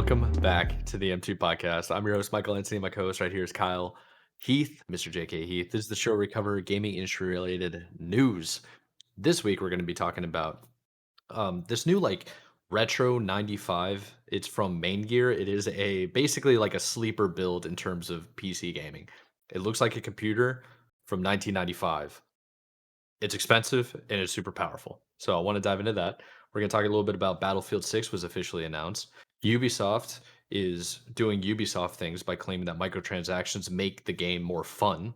welcome back to the M2 podcast. I'm your host, Michael Anthony. My co-host right here is Kyle Heath, Mr. JK Heath. This is the show where we cover gaming industry related news. This week we're going to be talking about this new Retro95. It's from Maingear. It is a basically like a sleeper build in terms of PC gaming. It looks like a computer from 1995. It's expensive and it's super powerful. So I want to dive into that. We're going to talk a little bit about Battlefield 6 was officially announced. Ubisoft is doing Ubisoft things by claiming that microtransactions make the game more fun.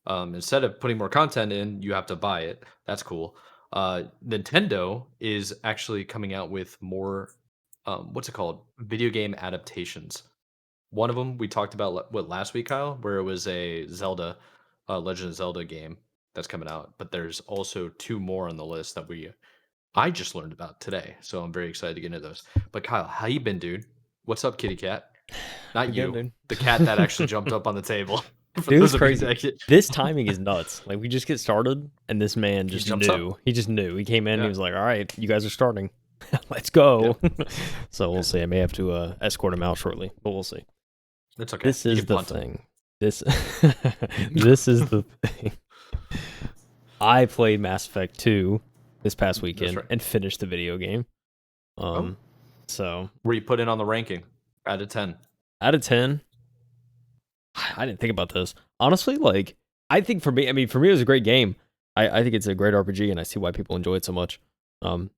Instead of putting more content in, you have to buy it. That's cool. Nintendo is actually coming out with more, what's it called? Video game adaptations. One of them we talked about last week, Kyle, where it was a Zelda, Legend of Zelda game that's coming out. But there's also two more on the list that I just learned about today, so I'm very excited to get into those. But Kyle, how you been, dude? What's up, kitty cat? Not Good, you, dude. the cat that actually jumped up on the table. For Dude, it's those of you crazy. that This timing is nuts. Like we just get started, and this man he just jumps up. knew. He just knew. He came in, and he Yeah, was like, "All right, you guys are starting. Let's go." yeah, So we'll yeah. see. I may have to escort him out shortly, but we'll see. That's okay. This You is can the punt him. thing. This this is the thing. I played Mass Effect 2 this past That's weekend right. and finished the video game. Oh, So where you put in on the ranking out of 10? out of 10, I didn't think about this. Honestly, like, I think for me, I mean, for me, it was a great game. I think it's a great RPG, and I see why people enjoy it so much. Um,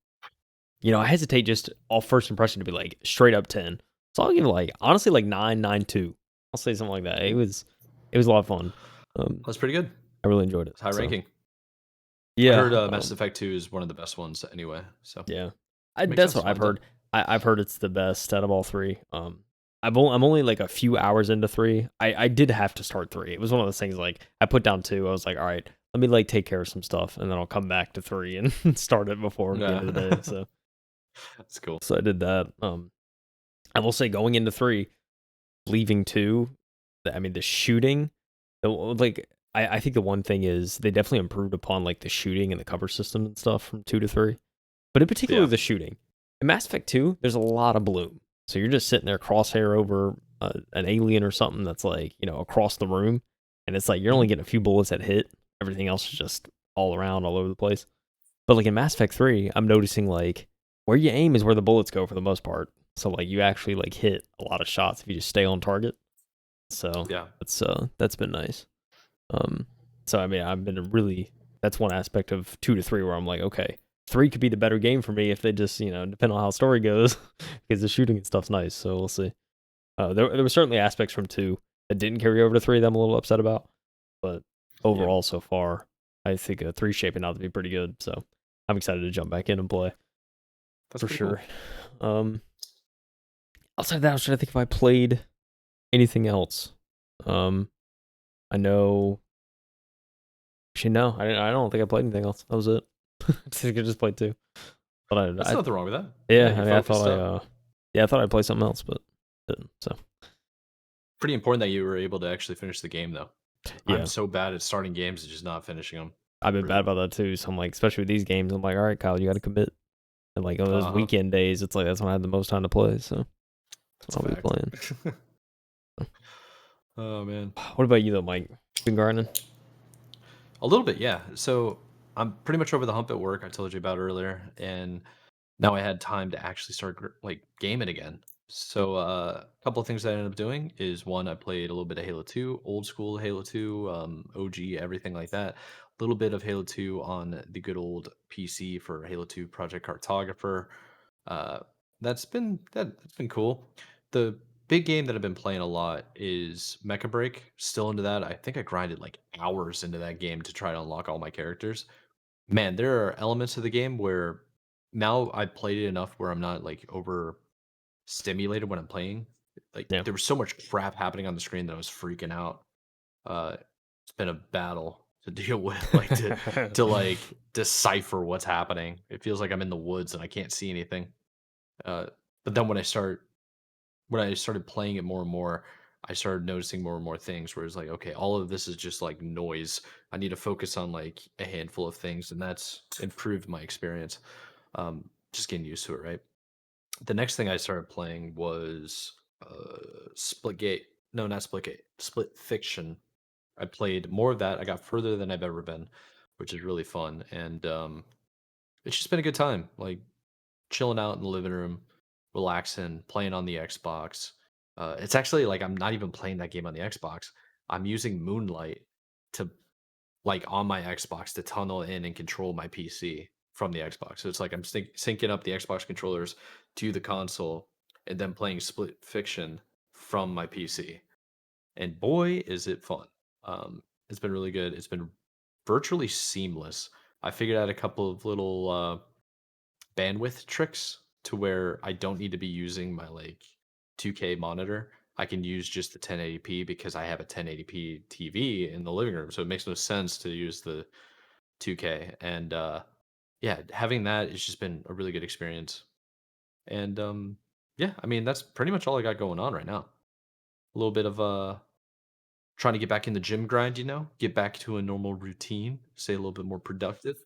I hesitate just off first impression to be like straight up 10. So I'll give it like, honestly, like 9, 9.2. I'll say something like that. It was a lot of fun. That's pretty good. I really enjoyed it. It's high So ranking. I yeah, heard Mass Effect 2 is one of the best ones anyway, so yeah. makes That's sense. what I've Mine's up. heard. I've heard it's the best out of all three. I'm only like a few hours into 3. I did have to start 3. It was one of those things like I put down 2. I was like, all right, let me like take care of some stuff, and then I'll come back to 3 and start it before the end of the day. Yeah, So that's cool. I did that. I will say going into 3, leaving 2. I mean the shooting, like I think the one thing is they definitely improved upon like the shooting and the cover system and stuff from 2 to 3. But in particular, Yeah, the shooting. In Mass Effect 2, there's a lot of bloom. So you're just sitting there crosshair over an alien or something that's like, across the room. And it's like you're only mhm, getting a few bullets that hit. Everything else is just all around, all over the place. But like in Mass Effect 3, I'm noticing like where you aim is where the bullets go for the most part. So like you actually like hit a lot of shots if you just stay on target. So yeah. that's been nice. Um, so I mean, I've been that's one aspect of 2 to 3 where I'm like, okay, 3 could be the better game for me if they just, depend on how the story goes, because the shooting and stuff's nice. So we'll see. There were certainly aspects from 2 that didn't carry over to 3 that I'm a little upset about, but Yeah. overall so far, I think 3 shaping out to be pretty good. So I'm excited to jump back in and play That's for pretty sure. cool. Outside of that, I was trying to think if I played anything else. Um, I know. Actually, no, I don't think I played anything else. That was it. I think I just played 2. But That's nothing wrong with that. yeah, Yeah, I you mean, focused up. I thought I'd play something else, but didn't. So Pretty important that you were able to actually finish the game, though. I'm yeah, so bad at starting games and just not finishing them. I've been bad Really. about that too. So I'm like, especially with these games, I'm like, all right, Kyle, you got to commit. And like on those Uh huh. weekend days, it's like that's when I had the most time to play. So That's that's what a I'll be playing. fact. Oh man. What about you though, Mike? Been grinding? A little bit, yeah. So I'm pretty much over the hump at work. I told you about earlier, and now I had time to actually start gaming again. So a couple of things that I ended up doing is one, I played a little bit of Halo 2, old school Halo 2, OG, everything like that. A little bit of Halo 2 on the good old PC for Halo 2 Project Cartographer. Uh, that's been cool. The big game that I've been playing a lot is Mecha Break. Still into that. I think I grinded like hours into that game to try to unlock all my characters. Man, there are elements of the game where now I've played it enough where I'm not like over stimulated when I'm playing. Like Yeah. there was so much crap happening on the screen that I was freaking out. It's been a battle to deal with, like to like decipher what's happening. It feels like I'm in the woods and I can't see anything. Uh, but then when I started playing it more and more, I started noticing more and more things where it's like, okay, all of this is just like noise. I need to focus on like a handful of things, and that's improved my experience. Just getting used to it, right? the next thing I started playing was Splitgate. No, not Splitgate. Split Fiction. I played more of that. I got further than I've ever been, which is really fun, and it's just been a good time. Like chilling out in the living room, relaxing, playing on the Xbox. It's actually like I'm not even playing that game on the Xbox. I'm using Moonlight to like on my Xbox to tunnel in and control my PC from the Xbox. So it's like I'm syncing up the Xbox controllers to the console and then playing Split Fiction from my PC. And boy, is it fun. It's been really good. It's been virtually seamless. I figured out a couple of little bandwidth tricks to where I don't need to be using my like 2K monitor. I can use just the 1080p because I have a 1080p TV in the living room. So it makes no sense to use the 2K. And yeah, having that has just been a really good experience. And yeah, I mean that's pretty much all I got going on right now. A little bit of trying to get back in the gym grind, get back to a normal routine, stay a little bit more productive,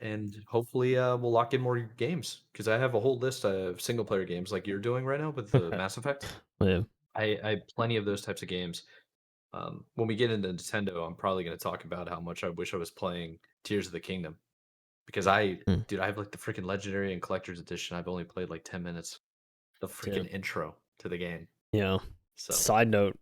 and hopefully we'll lock in more games because I have a whole list of single player games like you're doing right now with the Mass Effect. Yeah. I have plenty of those types of games. When we get into Nintendo, I'm probably going to talk about how much I wish I was playing Tears of the Kingdom because Mm. dude, I have like the freaking Legendary and Collector's Edition. I've only played like 10 minutes. The Yeah. freaking intro to the game. You know, So, side note,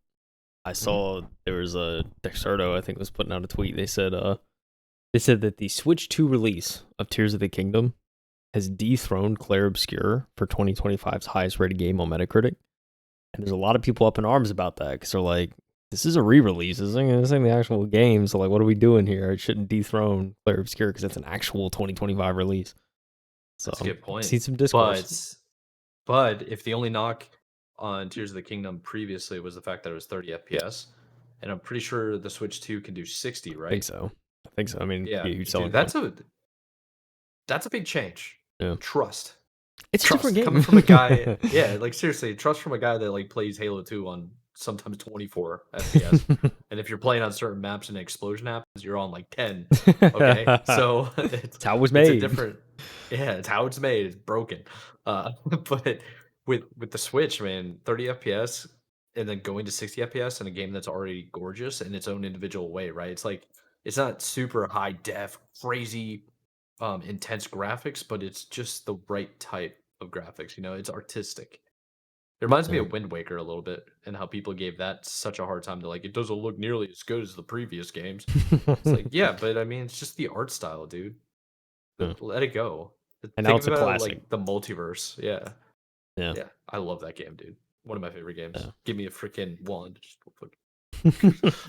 I mhm. saw there was a Dexerto, I think, was putting out a tweet. They said that the Switch 2 release of Tears of the Kingdom has dethroned Clair Obscur for 2025's highest rated game on Metacritic. And there's a lot of people up in arms about that because they're like, this is a re-release. This ain't the actual game. So like, what are we doing here? It shouldn't dethrone Clair Obscur because it's an actual 2025 release. So That's a good I've point. seen some discourse. But if the only knock on Tears of the Kingdom previously was the fact that it was 30 FPS, and I'm pretty sure the Switch 2 can do 60, I think right? so. I think so. I mean, Yeah, be a huge dude, selling point. that's a big change. Yeah. Trust. It's a different Trust coming game. from a guy, yeah, like seriously, trust from a guy that like plays Halo 2 on sometimes 24 FPS. And if you're playing on certain maps and an explosion happens, you're on like 10. Okay? So It's how it was it's a made. different, yeah, it's how it's made. It's broken. But with the Switch, man, 30 FPS and then going to 60 FPS in a game that's already gorgeous in its own individual way, right? It's like it's not super high def, crazy intense graphics, but it's just the right type of graphics, it's artistic. It reminds me Yeah. of Wind Waker a little bit and how people gave that such a hard time to like it doesn't look nearly as good as the previous games. It's like, yeah, but I mean it's just the art style, dude. Yeah. Let it go. And now Think it's a about classic. like the multiverse. Yeah. Yeah. Yeah. I love that game, dude. One of my favorite games. Yeah. Give me a freaking wand. Just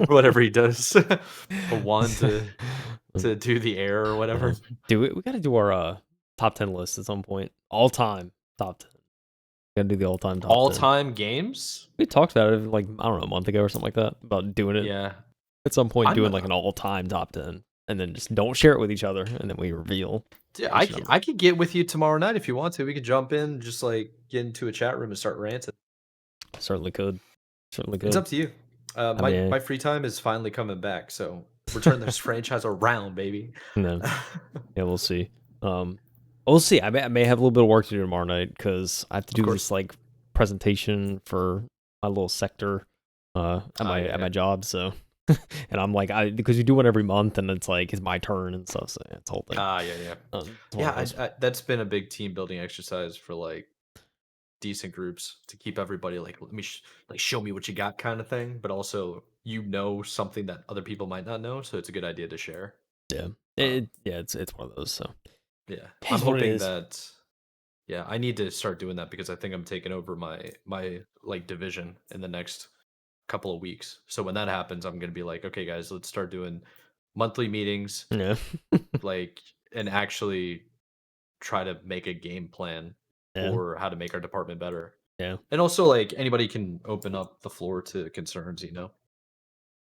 whatever he does. A wand to do the air or Yeah. whatever. Do we got to do our top 10 list at some point. All time top 10. Got to do the all time top 10. All-time games? We talked about it like, I don't know, a month ago or something like that about doing it Yeah. at some point, I'm doing like an all time top 10 and then just don't share it with each other. And then we reveal Dude, each number. I could get with you tomorrow night if you want to. We could jump in, just like get into a chat room and start ranting. Certainly could. Certainly It's could. up to you. I My mean, free time is finally coming back, so we're turning this franchise around, baby. no. Yeah, we'll see. We'll see. I may have a little bit of work to do tomorrow night because I have to Of do course. this like presentation for my little sector at my Yeah, at my yeah. job. So, and I'm like, because we do one every month, and it's like it's my turn and stuff. So yeah, it's a whole thing. Yeah, yeah. It's one Yeah, of those. that's been a big team building exercise for like decent groups to keep everybody like let me like show me what you got kind of thing, but also something that other people might not know, so it's a good idea to share. Yeah, Um, it's one of those. So yeah, it I'm is what it hoping is. that yeah, I need to start doing that because I think I'm taking over my like division in the next couple of weeks. So when that happens, I'm gonna be like, okay, guys, let's start doing monthly meetings, Yeah, like, and actually try to make a game plan yeah, for how to make our department better. yeah, And also, like, anybody can open up the floor to concerns.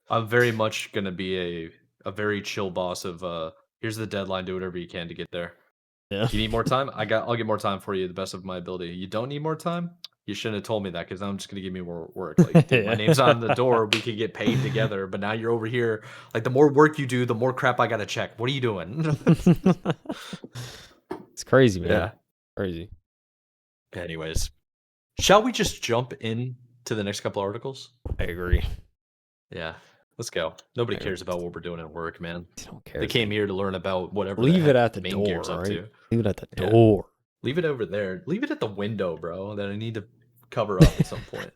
I'm very much gonna be a very chill boss of here's the deadline, do whatever you can to get there. yeah. You need more time? I'll get more time for you the best of my ability. You don't need more time? You shouldn't have told me that because I'm just gonna give me more work. Like, dude, my name's on the Yeah. door. We could get paid together, but now you're over here. Like, the more work you do, the more crap I gotta check. What are you doing? It's crazy, man. Yeah. Crazy. Anyways, shall we just jump in to the next couple articles? I agree. Yeah, let's go. Nobody I agree. cares about what we're doing at work, man. I don't care. They came here to learn about whatever the Leave it heck at the door, Maingear's up right? to. Leave it at the Yeah, door. leave it over there. Leave it at the window, bro, that I need to cover up at some point.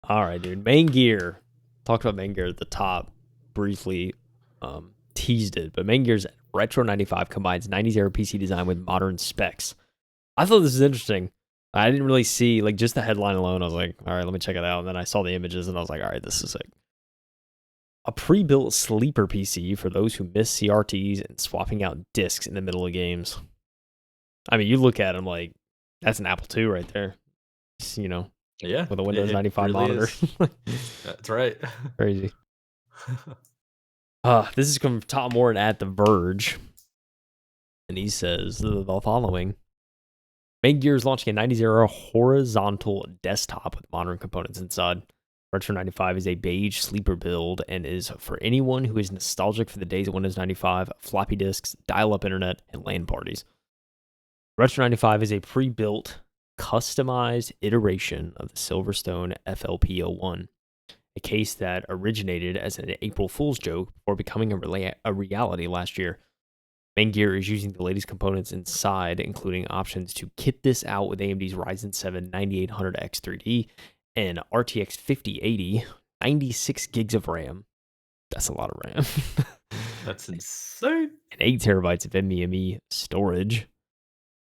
All right, dude. Maingear. Talked about Maingear at the top briefly. Teased it, but Maingear's Retro95 combines 90s era PC design with modern specs. I thought this was interesting. I didn't really see like just the headline alone. I was like, all right, let me check it out. And then I saw the images and I was like, all right, this is like a pre-built sleeper PC for those who miss CRTs and swapping out discs in the middle of games. I mean, you look at them like that's an Apple II right there. You know, Yeah, with a Windows it 95 really monitor. That's right. Crazy. This is from Tom Warren at The Verge. And he says the following. Maingear is launching a 90s era horizontal desktop with modern components inside. Retro 95 is a beige sleeper build and is for anyone who is nostalgic for the days of Windows 95, floppy disks, dial-up internet, and LAN parties. Retro 95 is a pre-built, customized iteration of the Silverstone FLP01, a case that originated as an April Fool's joke before becoming a reality last year. Maingear is using the latest components inside, including options to kit this out with AMD's Ryzen 7 9800X 3D and RTX 5080, 96 gigs of RAM. That's a lot of RAM. That's insane. And 8 terabytes of NVMe storage.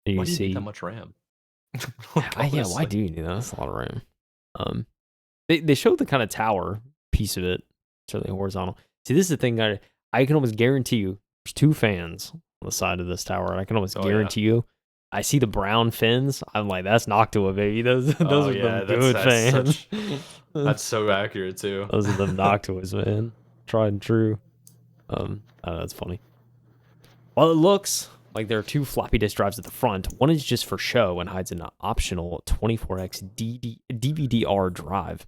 And Why you do you need that see, much RAM? yeah, why do you need that? That's a lot of RAM. They showed the kind of tower piece of it, certainly horizontal. See, this is the thing I can almost guarantee you there's 2 fans on the side of this tower, and I can almost guarantee you I see the brown fins. I'm like, that's Noctua, baby. Those are the good fans. That's so accurate too. Those are the Noctuas, man. Tried and true. I don't know, that's funny. Well, it looks like there are 2 floppy disk drives at the front. One is just for show and hides an optional 24x DVD-R drive.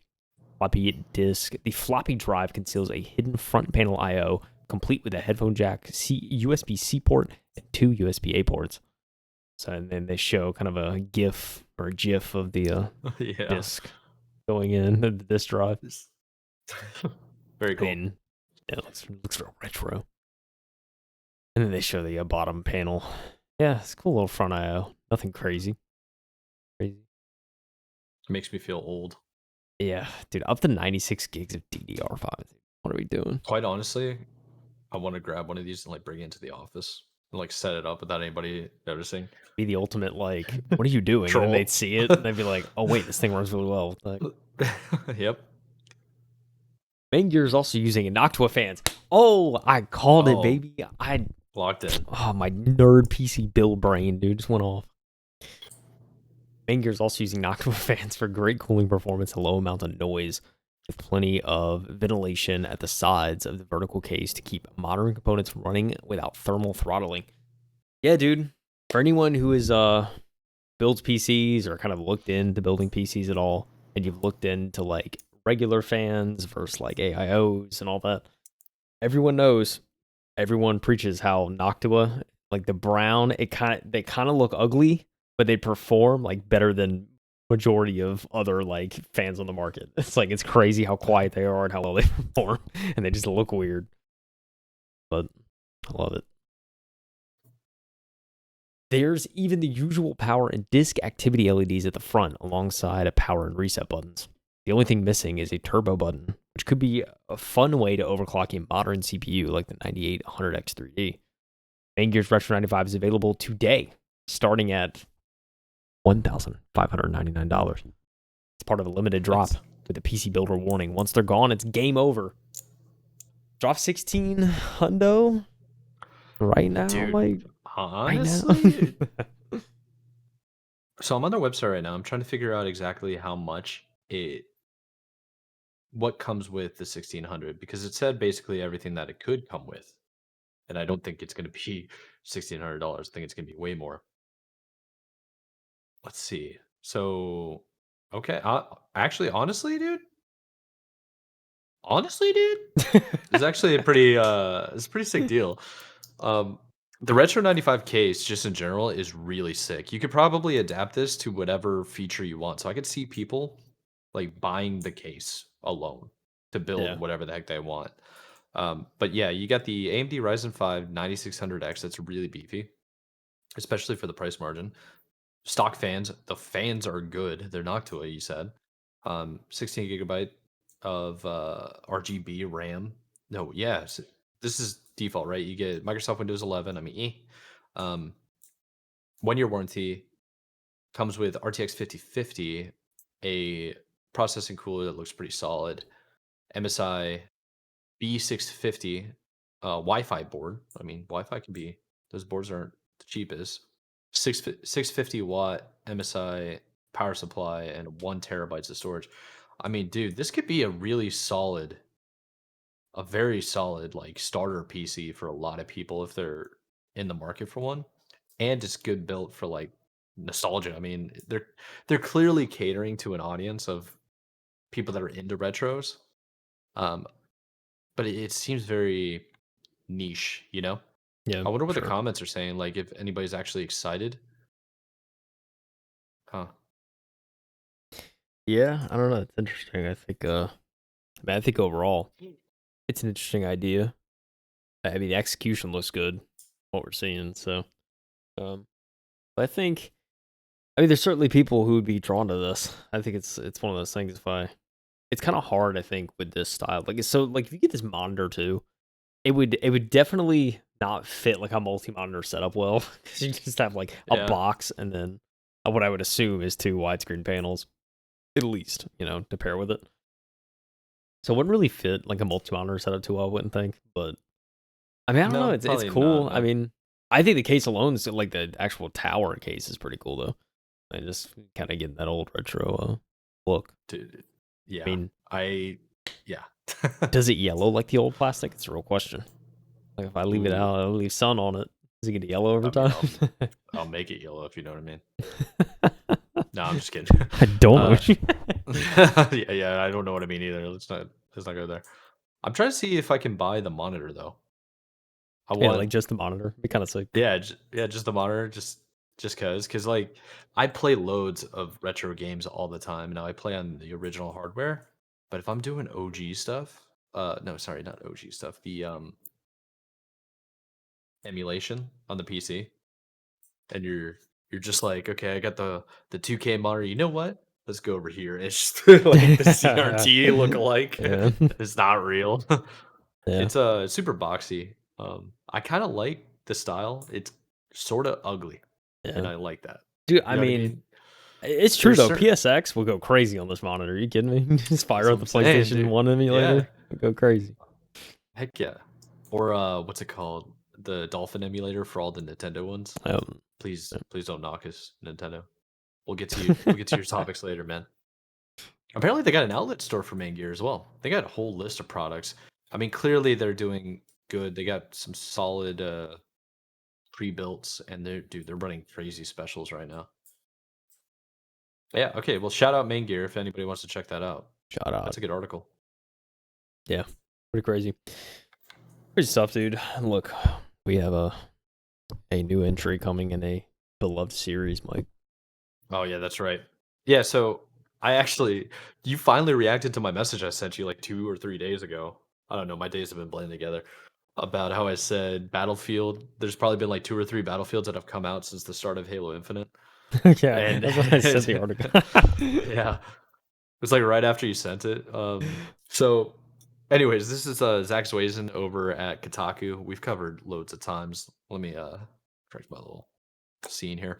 Floppy disk. The floppy drive conceals a hidden front panel I/O, complete with a headphone jack, USB-C port, and 2 USB-A ports. So, and then they show kind of a GIF or a GIF of the disk going in the disk drive. Very cool. And it looks real retro. And then they show the bottom panel. Yeah, it's a cool little front I/O. Nothing crazy. It makes me feel old. Yeah, dude, up to 96 gigs of DDR5. What are we doing? Quite honestly, I want to grab one of these and like bring it into the office and like set it up without anybody noticing. Be the ultimate like, what are you doing? And then they'd see it and they'd be like, oh wait, this thing runs really well. Like, yep. Maingear is also using a Noctua fans. Oh, I called it, baby. I locked in. Oh, my nerd PC build brain, dude, just went off. Maingear is also using Noctua fans for great cooling performance and low amount of noise, with plenty of ventilation at the sides of the vertical case to keep modern components running without thermal throttling. Yeah, dude. For anyone who is builds PCs or kind of looked into building PCs at all, and you've looked into like regular fans versus like AIOs and all that, everyone knows, everyone preaches how Noctua, like the brown, they kind of look ugly, but they perform like better than majority of other like fans on the market. It's like, it's crazy how quiet they are and how well they perform, and they just look weird. But I love it. There's even the usual power and disk activity LEDs at the front alongside a power and reset buttons. The only thing missing is a turbo button, which could be a fun way to overclock a modern CPU like the 9800X 3D. Maingear's Retro 95 is available today, starting at $1,599. It's part of a limited drop with a PC builder warning. Once they're gone, it's game over. Drop 16 hundo right now, dude, like honestly. Right now. So I'm on their website right now. I'm trying to figure out exactly how much what comes with the 1600, because it said basically everything that it could come with, and I don't think it's going to be $1,600. I think it's going to be way more. Let's see. So, okay. Actually, honestly, dude, it's actually a pretty, it's a pretty sick deal. The Retro95 case, just in general, is really sick. You could probably adapt this to whatever feature you want. So I could see people like buying the case alone to build Yeah. whatever the heck they want. But yeah, you got the AMD Ryzen 5 9600X. That's really beefy, especially for the price margin. Stock fans, the fans are good. They're Noctua, you said. 16 gigabyte of RGB RAM. No, yes, this is default, right? You get Microsoft Windows 11. I mean, 1 year warranty, comes with RTX 5050, a processing cooler that looks pretty solid, MSI B650 Wi-Fi board. I mean, Wi-Fi can be, those boards aren't the cheapest. 650 watt MSI power supply and 1 terabytes of storage. I mean, dude, this could be a very solid like starter PC for a lot of people if they're in the market for one, and it's good built for like nostalgia. I mean, they're clearly catering to an audience of people that are into retros, um, but it seems very niche. You know, Yeah, I wonder what the sure. comments are saying. Like, if anybody's actually excited, huh? Yeah, I don't know. It's interesting. I think I think overall it's an interesting idea. I mean, the execution looks good, what we're seeing. So, um, but I think, I mean, there's certainly people who would be drawn to this. I think it's one of those things. If I, it's kind of hard. I think with this style, like so, like if you get this monitor too, it would definitely not fit like a multi-monitor setup well because you just have like a Yeah. box and then what I would assume is two widescreen panels at least, to pair with it. So it wouldn't really fit like a multi-monitor setup too well, I wouldn't think. But I mean, I don't know. No, It's probably not. cool. I No. mean, I think the case alone is like the actual tower case is pretty cool though. I just kind of getting that old retro look. Dude, I yeah. mean, Yeah. does it yellow like the old plastic? It's a real question. Like if I leave it Ooh. out, I leave sun on it. Is it gonna yellow over I mean, time? I'll make it yellow if you know what I mean. No, I'm just kidding. I don't know. Uh, What you yeah, I don't know what I mean either. Let's not go there. I'm trying to see if I can buy the monitor though. I Yeah, want, like just the monitor. Be kind of sick. yeah, yeah, just the monitor, just cause like I play loads of retro games all the time. Now I play on the original hardware, but if I'm doing OG stuff, no, sorry, not OG stuff, the emulation on the PC, and you're just like, okay, I got the 2K monitor. You know what? Let's go over here. It's just like the CRT look-alike. Yeah, It's not real. yeah, It's super boxy. I kind of like the style. It's sort of ugly, and yeah. I like that. Dude, You I know what I mean, mean? it's true There's though. certain. PSX will go crazy on this monitor. Are you kidding me? Just fire That's what up the I'm saying, PlayStation dude. 1 Yeah, emulator. It'll go crazy. heck yeah. Or what's it called? The Dolphin emulator for all the Nintendo ones. Please don't knock us, Nintendo. We'll get to you. We'll get to your topics later, man. Apparently, they got an outlet store for Maingear as well. They got a whole list of products. I mean, clearly they're doing good. They got some solid pre-builts, and they're running crazy specials right now. Yeah. Okay. Well, shout out Maingear if anybody wants to check that out. Shout out. That's a good article. Yeah, pretty crazy. Crazy stuff, dude. Look, we have a new entry coming in a beloved series, Mike. Oh yeah, that's right. Yeah. So you finally reacted to my message I sent you like 2 or 3 days ago. I don't know. My days have been blending together. About how I said Battlefield. There's probably been like 2 or 3 Battlefields that have come out since the start of Halo Infinite, Yeah, and that's what I said the article. yeah, it was like right after you sent it. So, anyways, this is Zach Zwazin over at Kotaku. We've covered loads of times. Let me correct my little scene here.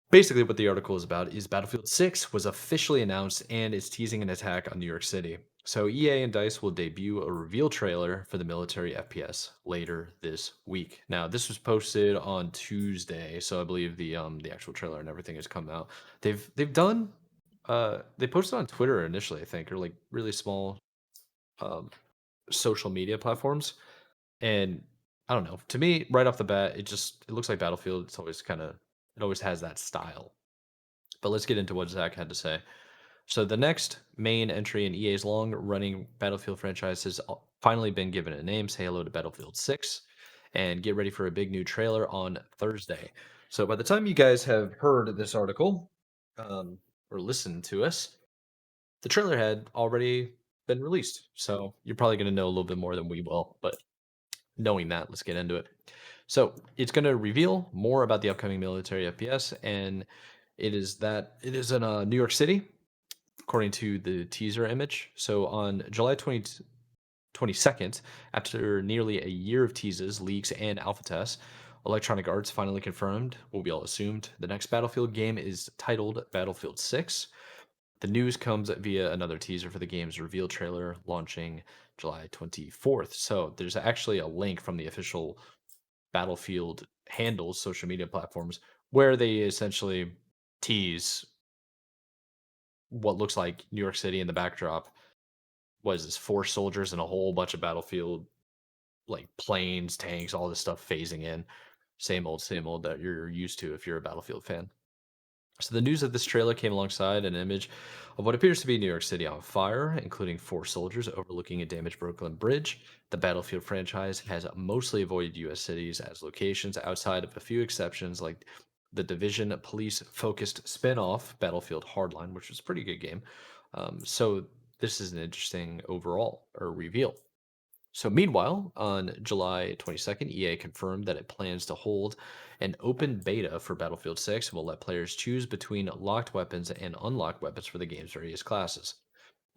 Basically, what the article is about is Battlefield 6 was officially announced and is teasing an attack on New York City. So EA and DICE will debut a reveal trailer for the military FPS later this week. Now, this was posted on Tuesday, so I believe the actual trailer and everything has come out. They've done they posted on Twitter initially, I think, or like really small um social media platforms. And I don't know. To me, right off the bat, it looks like Battlefield. It always has that style. But let's get into what Zach had to say. So the next main entry in EA's long-running Battlefield franchise has finally been given a name. Say hello to Battlefield 6. and get ready for a big new trailer on Thursday. So by the time you guys have heard this article um, or listened to us, the trailer had already been released. So you're probably going to know a little bit more than we will. But knowing that, let's get into it. So it's going to reveal more about the upcoming military FPS, and it is in New York City, according to the teaser image. So on July 22nd, after nearly a year of teases, leaks, and alpha tests, Electronic Arts finally confirmed what we all assumed. The next Battlefield game is titled Battlefield 6. The news comes via another teaser for the game's reveal trailer launching July 24th. So there's actually a link from the official Battlefield handles, social media platforms, where they essentially tease what looks like New York City in the backdrop. Was this four soldiers and a whole bunch of Battlefield like planes, tanks, all this stuff phasing in. Same old that you're used to if you're a Battlefield fan. So the news of this trailer came alongside an image of what appears to be New York City on fire, including four soldiers overlooking a damaged Brooklyn Bridge. The Battlefield franchise has mostly avoided U.S. cities as locations, outside of a few exceptions like the Division police-focused spin-off Battlefield Hardline, which was a pretty good game. So this is an interesting overall or reveal. So, meanwhile, on July 22nd, EA confirmed that it plans to hold an open beta for Battlefield 6 and will let players choose between locked weapons and unlocked weapons for the game's various classes.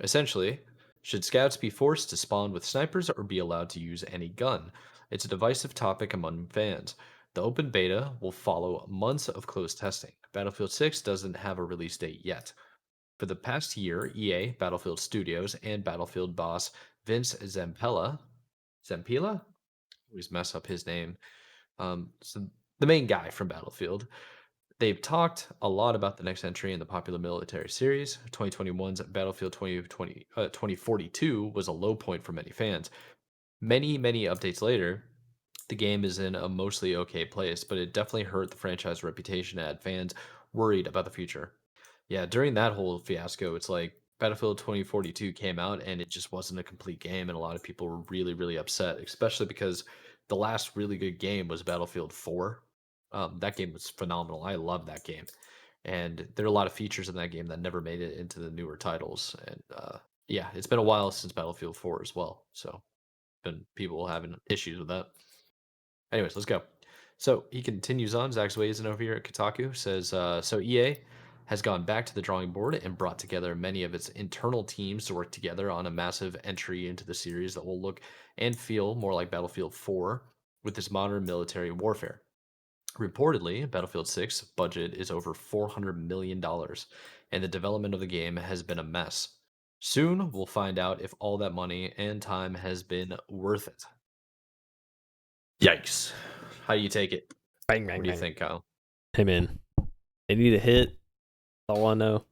Essentially, should scouts be forced to spawn with snipers or be allowed to use any gun? It's a divisive topic among fans. The open beta will follow months of closed testing. Battlefield 6 doesn't have a release date yet. For the past year, EA, Battlefield Studios, and Battlefield boss Vince Zampella, always mess up his name. So the main guy from Battlefield, they've talked a lot about the next entry in the popular military series. 2021's Battlefield 2042 was a low point for many fans. Many updates later, the game is in a mostly okay place, but it definitely hurt the franchise reputation and had fans worried about the future. Yeah, during that whole fiasco, it's like Battlefield 2042 came out and it just wasn't a complete game, and a lot of people were really upset, especially because the last really good game was Battlefield 4. That game was phenomenal. I love that game, and there are a lot of features in that game that never made it into the newer titles. And yeah, it's been a while since Battlefield 4 as well, so been people having issues with that. Anyways, let's go. So he continues on. Zach Zwaizen over here at Kotaku says, so EA has gone back to the drawing board and brought together many of its internal teams to work together on a massive entry into the series that will look and feel more like Battlefield 4 with this modern military warfare. Reportedly, Battlefield 6 budget is over $400 million, and the development of the game has been a mess. Soon, we'll find out if all that money and time has been worth it. Yikes. How do you take it? Bang, What bang, do you bang. think, Kyle? Hey, man. They need a hit. That's all I know.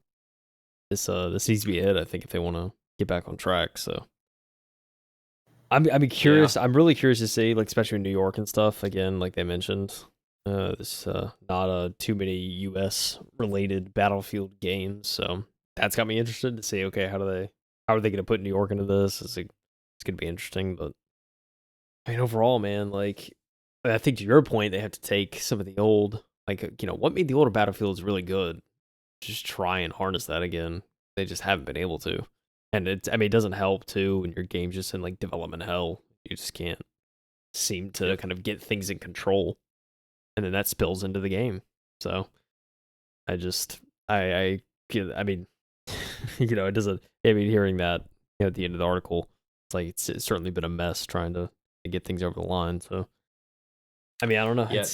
This needs to be a hit, I think, if they want to get back on track. So I'm Yeah. curious. I'm really curious to see, like, especially in New York and stuff. Again, like they mentioned, this not too many U.S. related Battlefield games. So that's got me interested to see. Okay, how are they going to put New York into this? It's going to be interesting. But I mean, overall, man, like I think to your point, they have to take some of the old, like what made the older Battlefields really good. Just try and harness that again. They just haven't been able to. And it doesn't help too when your game's just in like development hell. You just can't seem to Yep. kind of get things in control. And then that spills into the game. So I just I mean it doesn't I mean hearing that at the end of the article, it's like it's certainly been a mess trying to get things over the line. So I mean, I don't know. Yeah,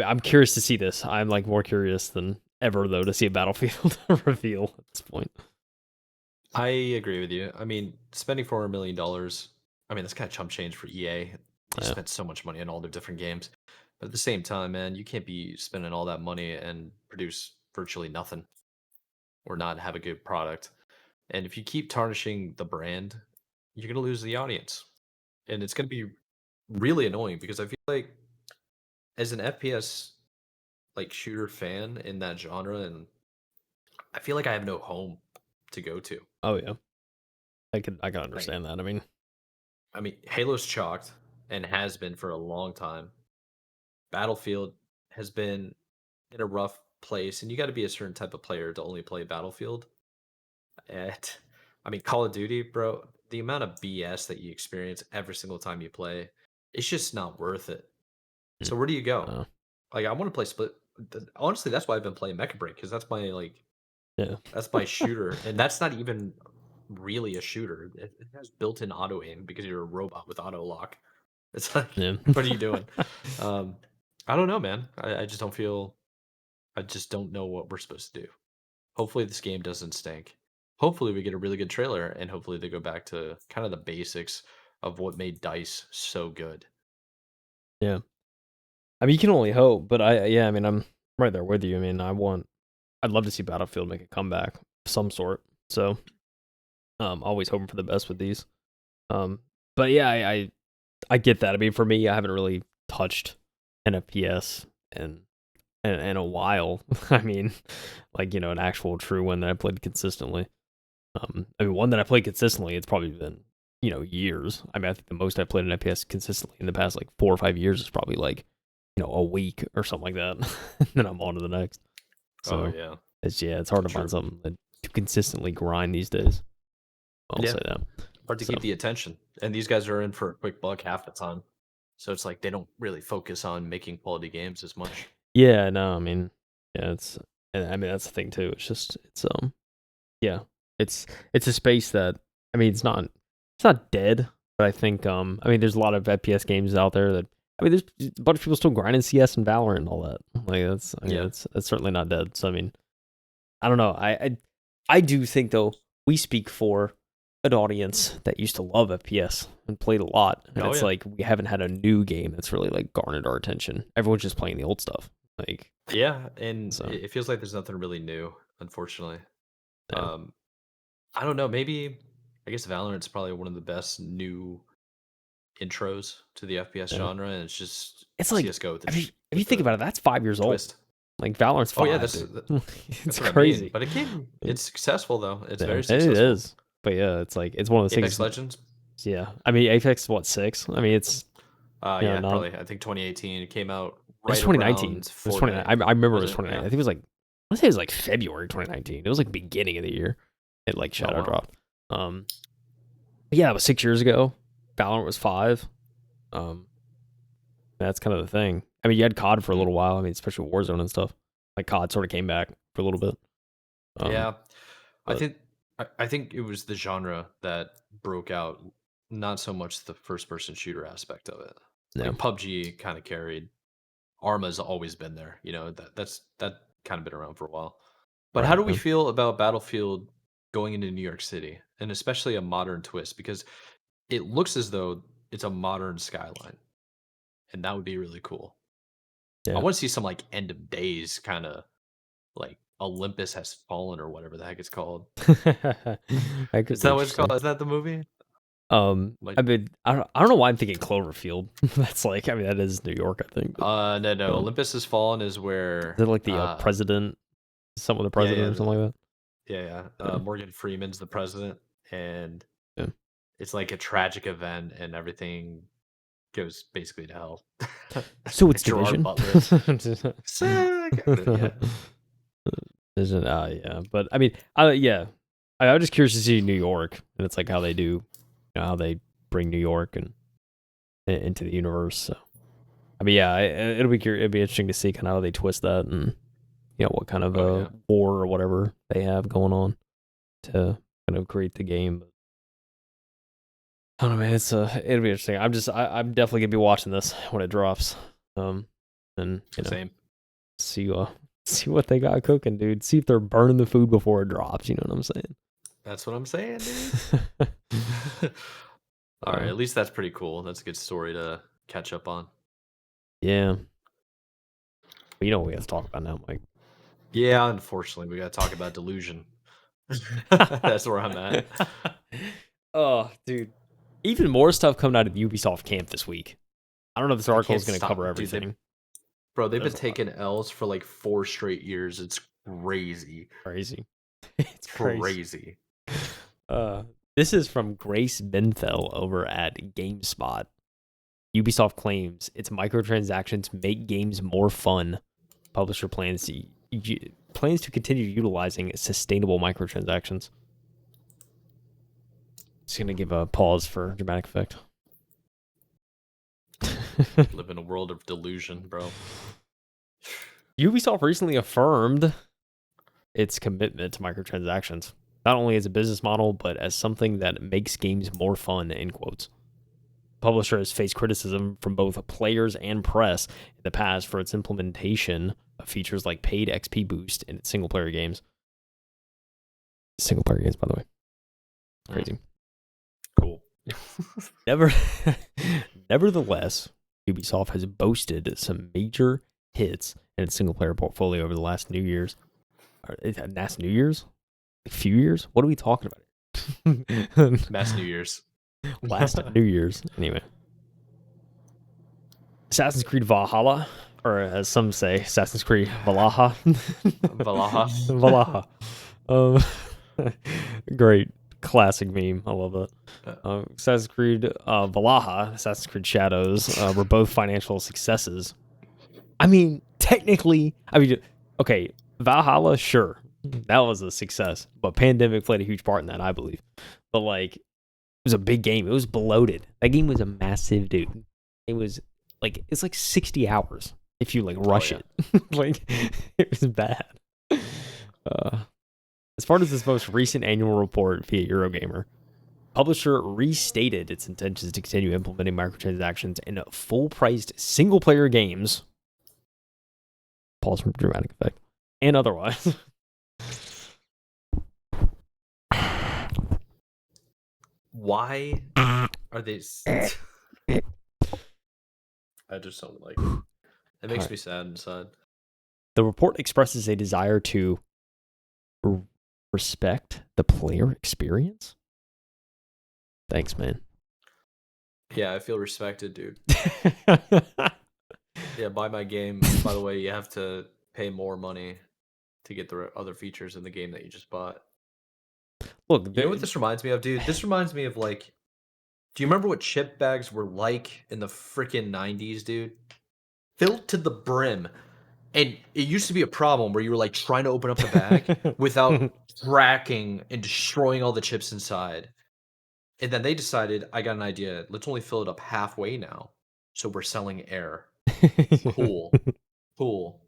I'm curious to see this. I'm like more curious than ever though to see a Battlefield reveal at this point. I agree with you. I mean, spending $400 million, I mean, that's kind of chump change for EA. They Yeah. spent so much money on all their different games. But at the same time, man, you can't be spending all that money and produce virtually nothing or not have a good product. And if you keep tarnishing the brand, you're going to lose the audience. And it's going to be really annoying because I feel like as an FPS like shooter fan in that genre, and I feel like I have no home to go to. Oh yeah. I can Like, understand that. I mean, Halo's chalked, and has been for a long time. Battlefield has been in a rough place, and you got to be a certain type of player to only play Battlefield. And I mean, Call of Duty, bro, the amount of BS that you experience every single time you play, it's just not worth it. Mm. So where do you go? Uh, Like, I want to play Split. Honestly, that's why I've been playing Mecha Break because yeah. that's my shooter, and that's not even really a shooter. It has built-in auto aim because you're a robot with auto lock. It's like, Yeah. what are you doing? Um, I don't know, man. I just don't feel. I just don't know what we're supposed to do. Hopefully, this game doesn't stink. Hopefully, we get a really good trailer, and hopefully, they go back to kind of the basics of what made Dice so good. Yeah. I mean, you can only hope, but yeah, I mean, I'm right there with you. I mean, I'd love to see Battlefield make a comeback of some sort. So, always hoping for the best with these. But yeah, I get that. I mean, for me, I haven't really touched an FPS in a while. I mean, like, an actual true one that I played consistently. I mean, one that I played consistently, it's probably been, years. I mean, I think the most I played an FPS consistently in the past like 4 or 5 years is probably like, a week or something like that. And then I'm on to the next. Oh So yeah, it's hard to find true. something to consistently grind these days. I'll Yeah, say that. hard to So keep the attention. And these guys are in for a quick buck half the time. So it's like they don't really focus on making quality games as much. yeah, no, I mean, yeah, and I mean that's the thing too. It's just yeah, it's a space that I mean it's not dead, but I think I mean there's a lot of FPS games out there that I mean there's a bunch of people still grinding CS and Valorant and all that. Like I mean Yeah. that's certainly not dead. So I mean I don't know. I do think though we speak for an audience that used to love FPS and played a lot, and Oh it's yeah. like we haven't had a new game that's really like garnered our attention. Everyone's just playing the old stuff. Like Yeah, and so it feels like there's nothing really new, unfortunately. yeah. Um, I don't know, maybe I guess Valorant's probably one of the best new intros to the FPS Yeah. genre, and it's just It's like CS:GO with I mean if you with think the about it, that's 5 years old. twist. Like Valorant's Oh yeah, 5, dude. It's that's what I mean. crazy. But it's successful though. It's Yeah, very it successful. is. But yeah, it's like it's one of those Apex things. Legends. Yeah, I mean Apex what 6? I mean it's Yeah, not. probably. I think 2018 it came out It was right 2019. around It was 29. Fortnite. I remember it Was was it? 29. I Yeah. think it was like let's say it was like February 2019. It was like beginning of the year. It like Oh shadow wow. dropped. Um, yeah, it was 6 years ago. Valorant was 5. Um, that's kind of the thing. I mean, you had COD for a Hmm. little while. I mean, especially Warzone and stuff. Like COD sort of came back for a little bit. Um, Yeah. I but think I think it was the genre that broke out, not so much the first person shooter aspect of it. yeah, Like PUBG kind of carried. Arma's always been there, that kind of been around for a while. But how right. do we feel about Battlefield going into New York City, and especially a modern twist because it looks as though it's a modern skyline, and that would be really cool. I Yeah. want to see some like end of days kind of like Olympus Has Fallen or whatever the heck it's called. That could Is be that what it's called? interesting. Is that the movie? I Like, mean, I don't know why I'm thinking Cloverfield. That's like, I mean, that is New York, I think. But no. um, Olympus Has Fallen is is where, it like the president, something with the yeah, president or something like yeah. that? Morgan Freeman's the president, and Yeah. it's like a tragic event, and everything goes basically to hell. So it's Gerard Division. Butler, sick. Yeah, Division, yeah, but I mean, yeah, I'm just curious to see New York, and it's like how they do, how they bring New York and into the universe. So I mean, yeah, it'll be interesting to see kind of how they twist that and what kind of oh a yeah, war or whatever they have going on to kind of create the game. I don't know, man. It'll be interesting. I'm definitely gonna be watching this when it drops. And same. see see what they got cooking, dude. See if they're burning the food before it drops. You know what I'm saying? That's what I'm saying, dude. All right, uh, at least that's pretty cool. That's a good story to catch up on. yeah, but you know what we have to talk about now, Mike. Yeah, unfortunately, we got to talk about delusion. That's where I'm at. Oh, dude. Even more stuff coming out of Ubisoft camp this week. I don't know if this They article can't is going to cover stop, dude. everything. Bro, they've been There's a lot. taking L's for like 4 straight years. It's crazy. Crazy. It's crazy. Crazy. This is from Grace Benthel over at GameSpot. Ubisoft claims its microtransactions make games more fun. Publisher plans to continue utilizing sustainable microtransactions. Just gonna give a pause for dramatic effect. Live in a world of delusion, bro. Ubisoft recently affirmed its commitment to microtransactions, not only as a business model, but as something that makes games more fun, end quotes. Publisher has faced criticism from both players and press in the past for its implementation of features like paid XP boost in its single-player games. Single-player games, by the way. Crazy. Cool. Nevertheless, Ubisoft has boasted some major hits in its single-player portfolio over the last New Year's. Last New Year's? A few years? What are we talking about? Mass New Year's. Last New Year's, anyway. Assassin's Creed Valhalla, or as some say, Assassin's Creed Valhalla. Valhalla. Valhalla. Great classic meme. I love that. Assassin's Creed Valhalla, Assassin's Creed Shadows were both financial successes. I mean, technically, okay, Valhalla, sure, that was a success, but pandemic played a huge part in that, I believe. But like, it was a big game. It was bloated. That game was a massive dude. It was like, it's like 60 hours if you like rush it. Like, it was bad. As part of this most recent annual report via Eurogamer, publisher restated its intentions to continue implementing microtransactions in full-priced single-player games. Pause for dramatic effect. And otherwise. Why are they? I just don't like it. It makes me sad inside. The report expresses a desire to respect the player experience. Thanks, man. Yeah, I feel respected, dude. Yeah, buy my game. By the way, you have to pay more money to get the other features in the game that you just bought. Look, you know what this reminds me of, dude? This reminds me of like, do you remember what chip bags were like in the freaking 90s, dude? Filled to the brim. And it used to be a problem where you were like trying to open up the bag without cracking and destroying all the chips inside. And then they decided, I got an idea. Let's only fill it up halfway now. So we're selling air. Cool. Cool.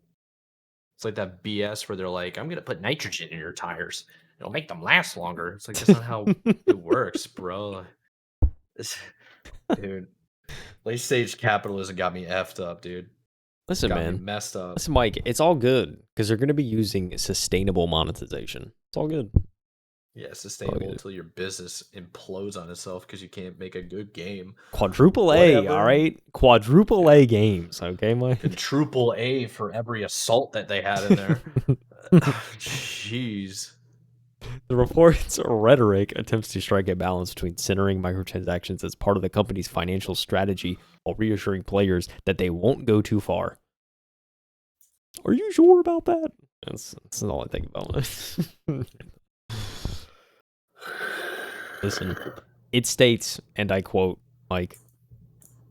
It's like that BS where they're like, I'm going to put nitrogen in your tires. It'll make them last longer. It's like, that's not how it works, bro. Dude. Late stage capitalism got me effed up, dude. Listen, got man. Me messed up. Listen, Mike, it's all good because they're going to be using sustainable monetization. It's all good. Yeah, sustainable until your business implodes on itself because you can't make a good game. Quadruple A, all right? Quadruple A games, okay, Mike? Quadruple A for every assault that they had in there. Jeez. The report's rhetoric attempts to strike a balance between centering microtransactions as part of the company's financial strategy while reassuring players that they won't go too far. Are you sure about that? That's all I think about. Listen, it states, and I quote, Mike,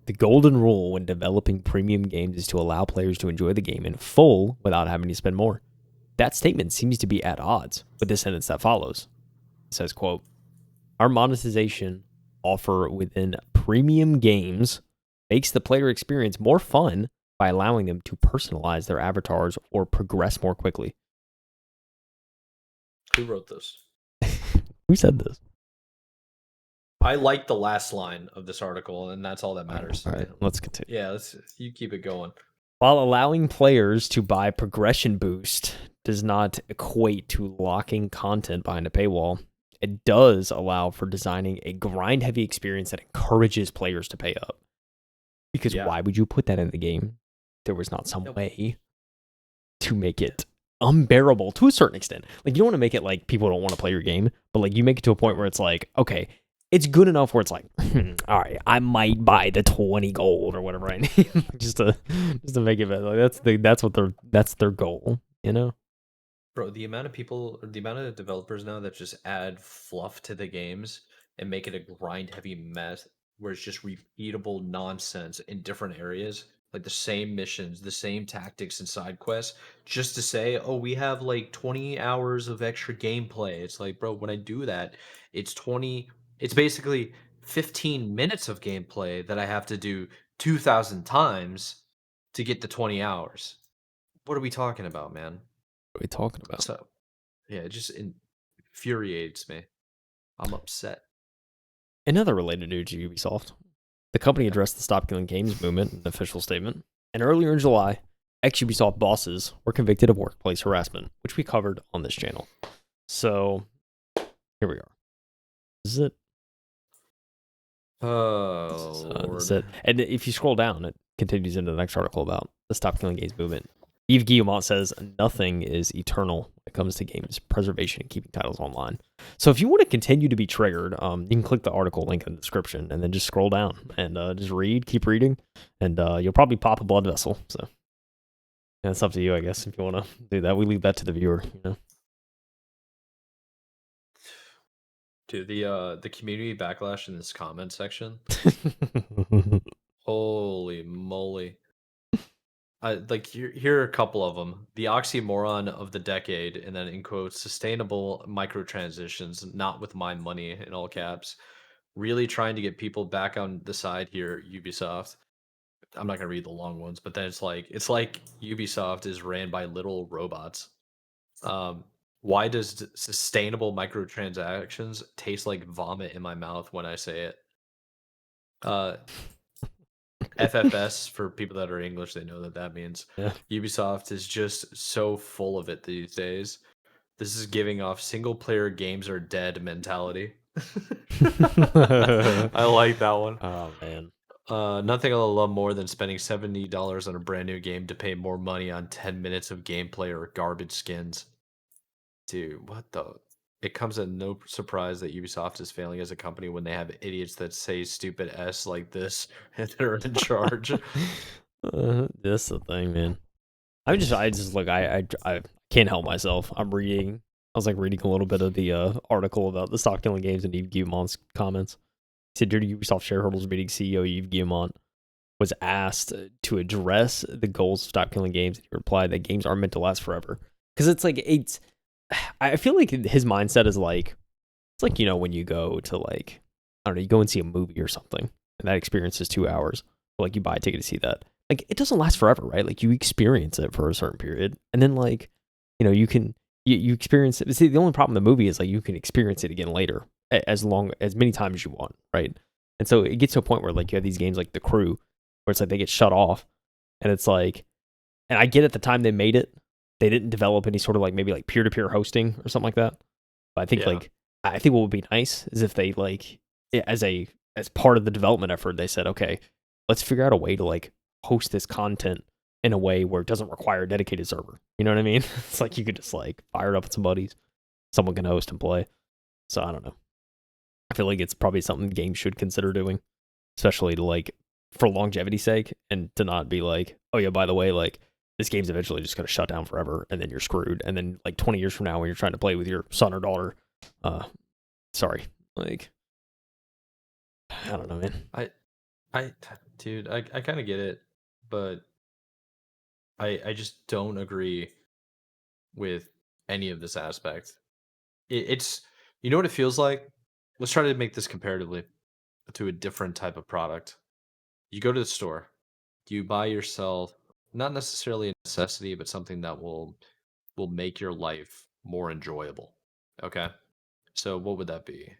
the golden rule when developing premium games is to allow players to enjoy the game in full without having to spend more. That statement seems to be at odds with the sentence that follows. It says, quote, our monetization offer within premium games makes the player experience more fun by allowing them to personalize their avatars or progress more quickly. Who wrote this? Who said this? I like the last line of this article, and that's all that matters. All right, let's continue. Yeah, you keep it going. While allowing players to buy progression boost does not equate to locking content behind a paywall, it does allow for designing a grind-heavy experience that encourages players to pay up. Because why would you put that in the game? There was not some way to make it unbearable to a certain extent. Like, you don't want to make it like people don't want to play your game, but like you make it to a point where it's like, okay, it's good enough where it's like, all right, I might buy the 20 gold or whatever I need just to make it better. Like that's their goal, you know? Bro, the amount of developers now that just add fluff to the games and make it a grind heavy mess where it's just repeatable nonsense in different areas, like the same missions, the same tactics and side quests, just to say, "Oh, we have like 20 hours of extra gameplay." It's like, bro, when I do that, it's 20, it's basically 15 minutes of gameplay that I have to do 2,000 times to get the 20 hours. What are we talking about, man? What are we talking about? So, yeah, it just infuriates me. I'm upset. Another related news to Ubisoft. The company addressed the Stop Killing Games movement in an official statement. And earlier in July, ex Ubisoft bosses were convicted of workplace harassment, which we covered on this channel. So here we are. This is it. Oh, This is Lord. it. And if you scroll down, it continues into the next article about the Stop Killing Games movement. Yves Guillemot says nothing is eternal when it comes to games preservation and keeping titles online. So if you want to continue to be triggered, you can click the article link in the description and then just scroll down and just read, keep reading, and you'll probably pop a blood vessel. So yeah, it's up to you, I guess, if you want to do that. We leave that to the viewer, you know. Dude, the community backlash in this comment section. Holy moly. Like here are a couple of them. The oxymoron of the decade, and then in quotes, sustainable microtransactions, not with my money in all caps. Really trying to get people back on the side here, Ubisoft. I'm not gonna read the long ones, but then it's like Ubisoft is ran by little robots. Um, why does sustainable microtransactions taste like vomit in my mouth when I say it? Uh, FFS for people that are English, they know that that means. Yeah. Ubisoft is just so full of it these days. This is giving off single player games are dead mentality. I like that one. Oh man. Nothing I'll love more than spending $70 on a brand new game to pay more money on 10 minutes of gameplay or garbage skins. Dude, what the? It comes at no surprise that Ubisoft is failing as a company when they have idiots that say stupid S like this and they're in charge. That's the thing, man. I just look, I can't help myself. I was like reading a little bit of the article about the stock killing games and Yves Guillemot's comments. He said during Ubisoft shareholders meeting, CEO Yves Guillemot was asked to address the goals of stop killing games. He replied that games aren't meant to last forever. Because I feel like his mindset is like, it's like, you know, when you go to like, I don't know, you go and see a movie or something, and that experience is 2 hours. Like you buy a ticket to see that. Like it doesn't last forever, right? Like you experience it for a certain period, and then like, you know, you experience it. See, the only problem with the movie is like you can experience it again later, as many times as you want, right? And so it gets to a point where like you have these games like The Crew, where it's like they get shut off, and it's like, and I get at the time they made it, they didn't develop any sort of like maybe like peer to peer hosting or something like that. But I think Yeah. like I think what would be nice is if they like as part of the development effort, they said, okay, let's figure out a way to like host this content in a way where it doesn't require a dedicated server. You know what I mean? It's like you could just like fire it up with some buddies, someone can host and play. So I don't know. I feel like it's probably something games should consider doing, especially to like for longevity's sake, and to not be like, oh yeah, by the way, like this game's eventually just gonna shut down forever, and then you're screwed. And then like 20 years from now, when you're trying to play with your son or daughter, uh, sorry, like I don't know, man. I dude, I kind of get it, but I just don't agree with any of this aspect. It's you know what it feels like? Let's try to make this comparatively to a different type of product. You go to the store, you buy yourself not necessarily a necessity, but something that will make your life more enjoyable. Okay? So what would that be?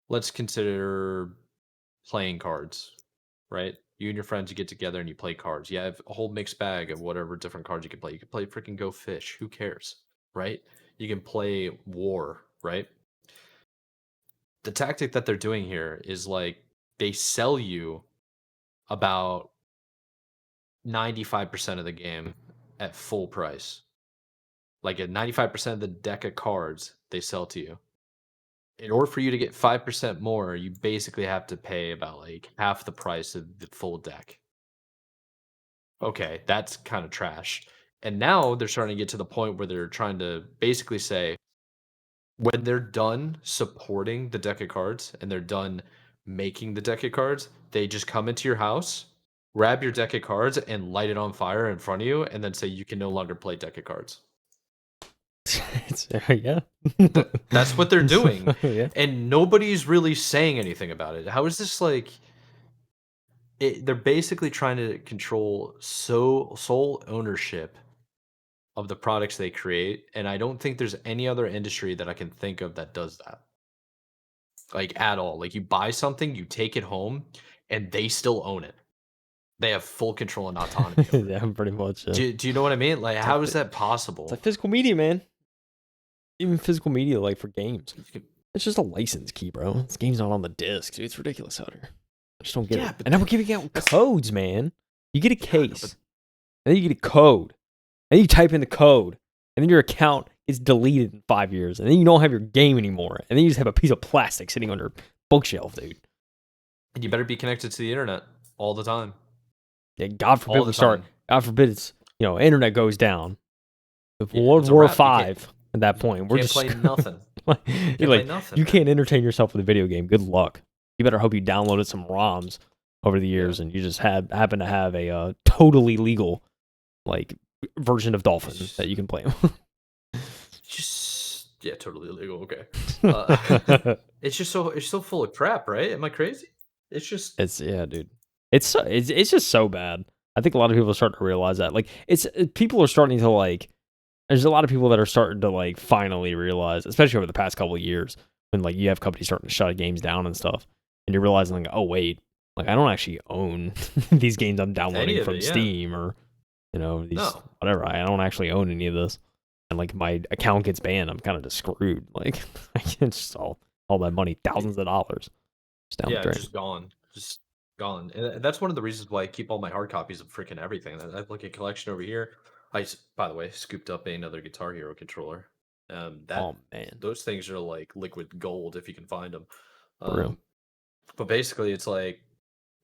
Let's consider playing cards, right? You and your friends you get together and you play cards. You have a whole mixed bag of whatever different cards you can play. You can play freaking Go Fish. Who cares, right? You can play War, right? The tactic that they're doing here is like they sell you about 95% of the game at full price. Like at 95% of the deck of cards they sell to you. In order for you to get 5% more, you basically have to pay about like half the price of the full deck. Okay, that's kind of trash. And now they're starting to get to the point where they're trying to basically say when they're done supporting the deck of cards and they're done making the deck of cards. They just come into your house, grab your deck of cards, and light it on fire in front of you, and then say you can no longer play deck of cards. Yeah. That's what they're doing, Yeah. and nobody's really saying anything about it. How is this like? They're basically trying to control sole ownership of the products they create, and I don't think there's any other industry that I can think of that does that. Like, at all. Like, you buy something, you take it home, and they still own it. They have full control and autonomy over it. Yeah, pretty much. Do you know what I mean? Like, It's like how is that it's possible? like physical media, man. Even physical media, like for games, You can- it's just a license key, bro. This game's not on the disc, dude. It's ridiculous out here. I just don't get Yeah, it. but And now we're giving out that's codes, man. You get a yeah, I know, but case, and then you get a code, and then you type in the code, and then your account is deleted in 5 years, and then you don't have your game anymore, and then you just have a piece of plastic sitting on your bookshelf, dude. you better be connected to the internet all the time. Yeah, God forbid All we the start. time. God forbid it's internet goes down. If Yeah, World it's a War wrap. Five at that point, we're Can't just play nothing. you're Can't play like nothing, you man. can't entertain yourself with a video game. Good luck. You better hope you downloaded some ROMs over the years, Yeah. and you just happen to have a totally legal like version of Dolphin that you can play. Just yeah, totally illegal. Okay. Uh, it's so full of crap, right? Am I crazy? It's just It's yeah, dude. It's just so bad. I think a lot of people are starting to realize that. Like people are starting to like. There's a lot of people that are starting to like finally realize, especially over the past couple of years, when like you have companies starting to shut games down and stuff, and you're realizing like, oh wait, like I don't actually own these games I'm downloading any of from it. Yeah. Steam or these No. whatever. I don't actually own any of this, and like my account gets banned, I'm kind of just screwed. Like I can't just all my money, thousands of dollars, just down the Yeah, drain. just gone. Just gone. And that's one of the reasons why I keep all my hard copies of freaking everything. I have like a collection over here. By the way, scooped up another Guitar Hero controller. That Oh man, those things are like liquid gold if you can find them. for real. Um, but basically, it's like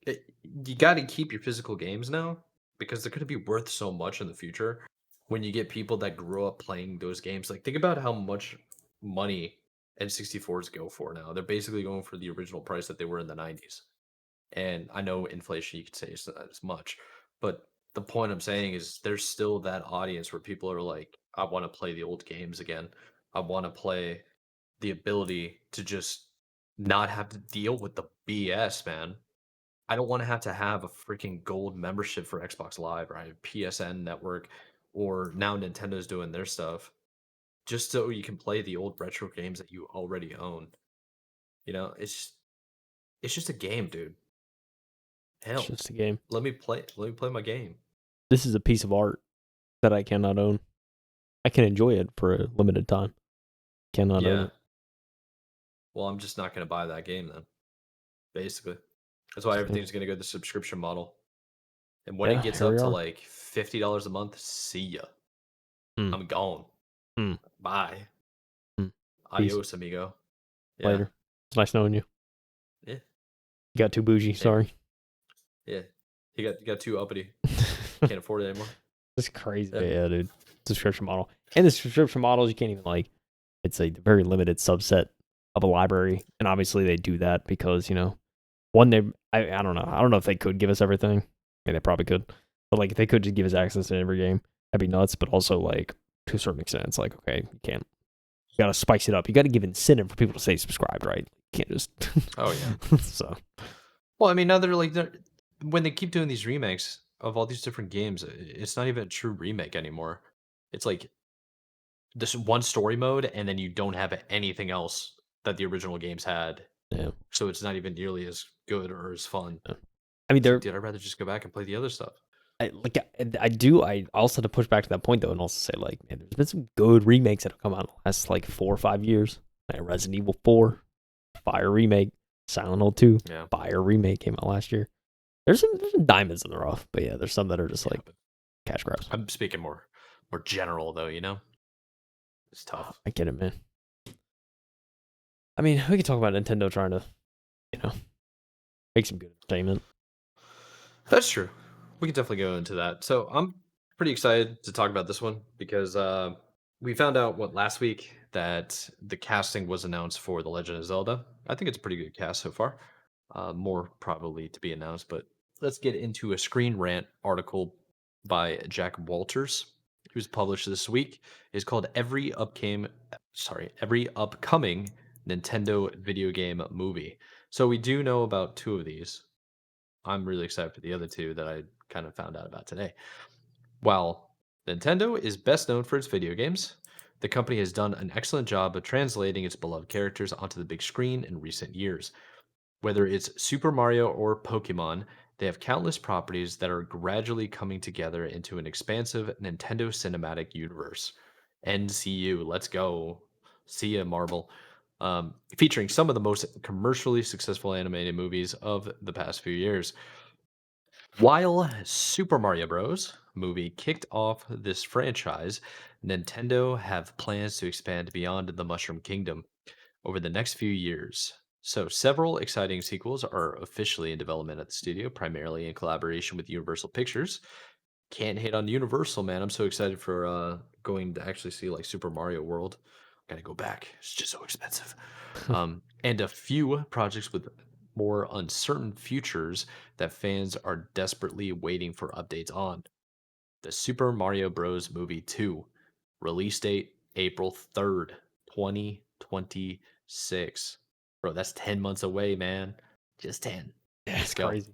you got to keep your physical games now because they're going to be worth so much in the future when you get people that grew up playing those games. Like, think about how much money N64s go for now. They're basically going for the original price that they were in the 90s. And I know inflation, you could say it's not as much, but the point I'm saying is there's still that audience where people are like, I want to play the old games again. I want to play the ability to just not have to deal with the BS, man. I don't want to have a freaking gold membership for Xbox Live, right? PSN network, or now Nintendo's doing their stuff just so you can play the old retro games that you already own. It's just a game, dude. It's Hell, just a game. let me play my game. This is a piece of art that I cannot own. I can enjoy it for a limited time. Cannot own Yeah. it. Well, I'm just not gonna buy that game then. Basically, that's why Yeah, everything's gonna go the subscription model. And when it yeah, gets here up we to are. like $50 a month, see ya. Hmm. I'm gone. Hmm. Bye. Hmm. Peace. Adios, amigo. Yeah. Later. It's nice knowing you. Yeah. You got too bougie. Same. Sorry. Yeah. You got too uppity. Can't afford it anymore. It's crazy. Yeah. Yeah, dude. Subscription model. And the subscription models, you can't even like. It's a very limited subset of a library, and obviously they do that because one I don't know. I don't know if they could give us everything. I mean, they probably could, but like if they could just give us access to every game, that'd be nuts. But also like to a certain extent, it's like okay, you can't. You gotta spice it up. You gotta give incentive for people to stay subscribed, right? You can't just. Oh yeah. So Well, I mean, now when they keep doing these remakes of all these different games, it's not even a true remake anymore. It's like this one story mode, and then you don't have anything else that the original games had. yeah. So it's not even nearly as good or as fun. Yeah. I mean, It's like, they're dude, I'd rather just go back and play the other stuff. I do. I also have to push back to that point though, and also say like, man, there's been some good remakes that have come out in the last like 4 or 5 years. Like Resident Evil 4, Fire remake, Silent Hill 2, Yeah. Fire remake came out last year. There's some diamonds in the rough, but yeah, there's some that are just Yeah, like but cash grabs. I'm speaking more general though, you know? It's tough. I get it, man. I mean, we could talk about Nintendo trying to, you know, make some good entertainment. That's true. We can definitely go into that. So I'm pretty excited to talk about this one because we found out last week that the casting was announced for The Legend of Zelda. I think it's a pretty good cast so far. more probably to be announced. But let's get into a Screen Rant article by Jack Walters, who's published this week. It's called Every Upcoming Nintendo Video Game Movie. So we do know about two of these. I'm really excited for the other two that I kind of found out about today. While Nintendo is best known for its video games, the company has done an excellent job of translating its beloved characters onto the big screen in recent years. Whether it's Super Mario or Pokemon, they have countless properties that are gradually coming together into an expansive Nintendo Cinematic Universe. NCU, let's go. See ya, Marvel. Featuring some of the most commercially successful animated movies of the past few years. While Super Mario Bros. Movie kicked off this franchise, Nintendo have plans to expand beyond the Mushroom Kingdom over the next few years. So, several exciting sequels are officially in development at the studio, primarily in collaboration with Universal Pictures. Can't hate on Universal, man. I'm so excited for going to actually see like Super Mario World. Gotta go back. It's just so expensive. And a few projects with more uncertain futures that fans are desperately waiting for updates on. The Super Mario Bros. Movie 2, release date April 3rd, 2026. Bro, that's 10 months away, man. Just 10. Yeah, Let's it's go. crazy.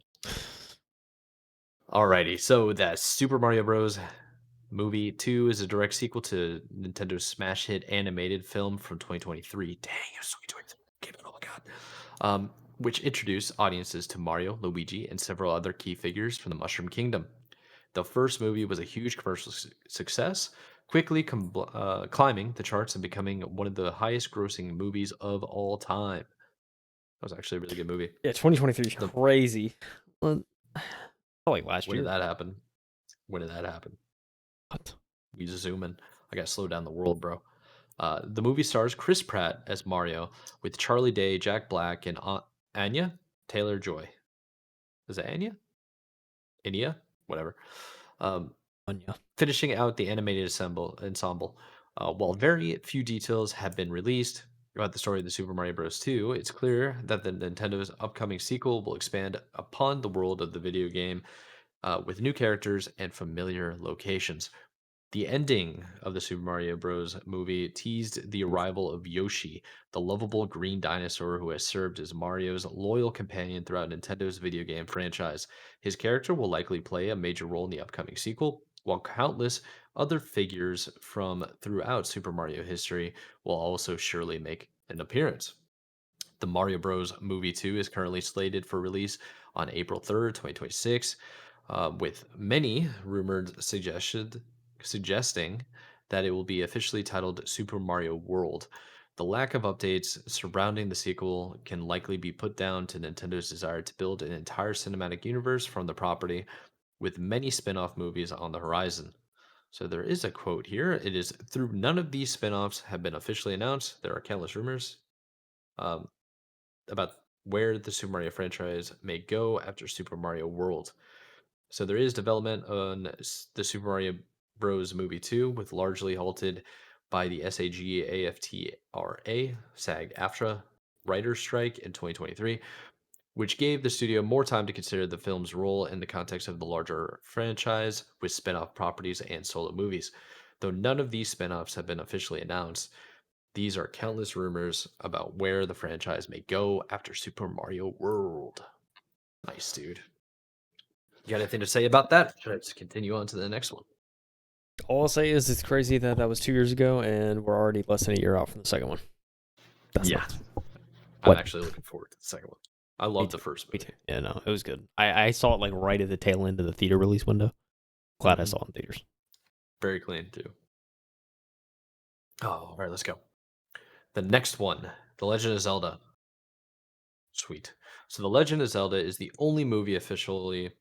Alrighty, so that Super Mario Bros. Movie 2 is a direct sequel to Nintendo's smash hit animated film from 2023. Dang, it was 2023. Oh my god. Which introduced audiences to Mario, Luigi, and several other key figures from the Mushroom Kingdom. The first movie was a huge commercial success, quickly climbing the charts and becoming one of the highest grossing movies of all time. That was actually a really good movie. Yeah, 2023 is The crazy. Well, like last When did year. that happen? When did that happen? What? We just zoom in. I gotta slow down the world, bro. The movie stars Chris Pratt as Mario, with Charlie Day, Jack Black, and Anya Taylor Joy. Is it Anya? Anya? Whatever. Um, Anya. Finishing out the animated ensemble. While very few details have been released about the story of the Super Mario Bros. 2, it's clear that the Nintendo's upcoming sequel will expand upon the world of the video game with new characters and familiar locations. The ending of the Super Mario Bros. Movie teased the arrival of Yoshi, the lovable green dinosaur who has served as Mario's loyal companion throughout Nintendo's video game franchise. His character will likely play a major role in the upcoming sequel, while countless other figures from throughout Super Mario history will also surely make an appearance. The Mario Bros. Movie 2 is currently slated for release on April 3rd, 2026, with many rumored suggesting that it will be officially titled Super Mario World. The lack of updates surrounding the sequel can likely be put down to Nintendo's desire to build an entire cinematic universe from the property, with many spin off movies on the horizon. So there is a quote here. It is through none of these spin offs have been officially announced. There are countless rumors. Um, about where the Super Mario franchise may go after Super Mario World. So there is development on the Super Mario Bros. Movie 2, with largely halted by the SAG-AFTRA writer's strike in 2023, which gave the studio more time to consider the film's role in the context of the larger franchise with spin off properties and solo movies. Though none of these spin offs have been officially announced, these are countless rumors about where the franchise may go after Super Mario World. Nice, dude. You got anything to say about that? Should I just continue on to the next one? All I'll say is it's crazy that that was 2 years ago, and we're already less than a year out from the second one. That's Yeah, nuts. I'm What? actually looking forward to the second one. I Me love the too. first Me movie. too. Yeah, no, it was good. I saw it like right at the tail end of the theater release window. Glad I Mhm. saw it in theaters. Very clean, too. Oh, all right, let's go. The next one, The Legend of Zelda. Sweet. So, The Legend of Zelda is the only movie officially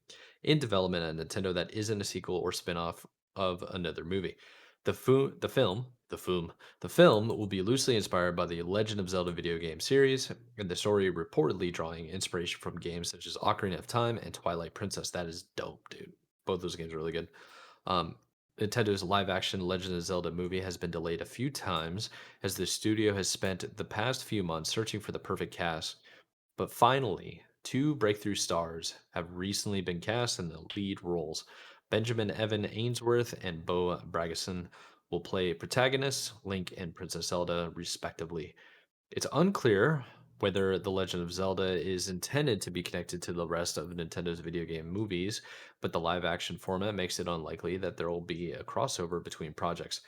in development at Nintendo that isn't a sequel or spin-off of another movie. The film will be loosely inspired by the Legend of Zelda video game series, and the story reportedly drawing inspiration from games such as Ocarina of Time and Twilight Princess. That is dope, dude. Both those games are really good. Um, Nintendo's live-action Legend of Zelda movie has been delayed a few times as the studio has spent the past few months searching for the perfect cast, but finally, two breakthrough stars have recently been cast in the lead roles. Benjamin Evan Ainsworth and Bo Bragason will play protagonists, Link and Princess Zelda, respectively. It's unclear whether The Legend of Zelda is intended to be connected to the rest of Nintendo's video game movies, but the live action format makes it unlikely that there will be a crossover between projects.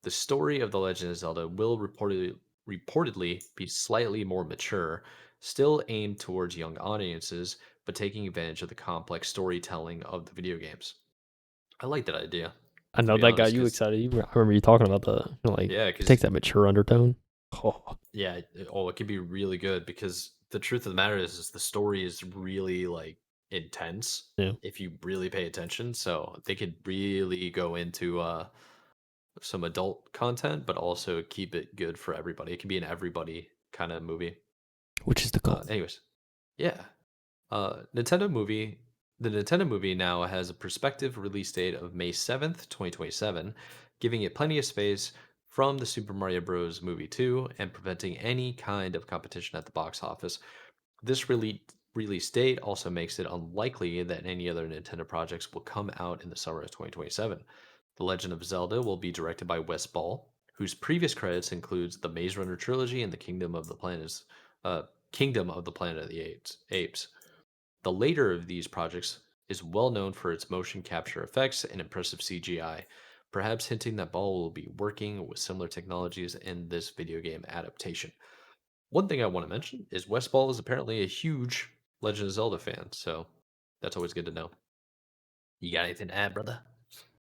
The story of The Legend of Zelda will reportedly be slightly more mature, still aimed towards young audiences, but taking advantage of the complex storytelling of the video games. I like that idea, I to know be that got honest, you because excited. I remember you talking about the like yeah, it because takes that mature undertone. Oh, yeah, it could be really good because the truth of the matter is the story is really like intense yeah. if you really pay attention. So they could really go into some adult content, but also keep it good for everybody. It can be an everybody kind of movie. Which is the goal. Anyways, yeah. Nintendo movie. The Nintendo movie now has a prospective release date of May 7th, 2027, giving it plenty of space from the Super Mario Bros. Movie 2 and preventing any kind of competition at the box office. This release date also makes it unlikely that any other Nintendo projects will come out in the summer of 2027. The Legend of Zelda will be directed by Wes Ball, whose previous credits includes the Maze Runner trilogy and the Kingdom of the Planet of the Apes. The later of these projects is well known for its motion capture effects and impressive CGI, perhaps hinting that Ball will be working with similar technologies in this video game adaptation. One thing I want to mention is Wes Ball is apparently a huge Legend of Zelda fan, so that's always good to know. You got anything to add, brother?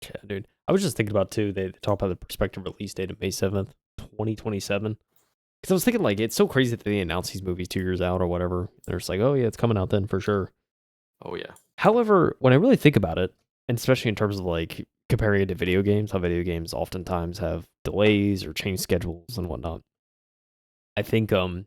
Yeah, dude. I was just thinking about too. They talk about the prospective release date of May 7th, 2027. Because I was thinking like it's so crazy that they announce these movies 2 years out or whatever. They're just like, oh yeah, it's coming out then for sure. Oh yeah. However, when I really think about it, and especially in terms of like comparing it to video games, how video games oftentimes have delays or change schedules and whatnot. I think in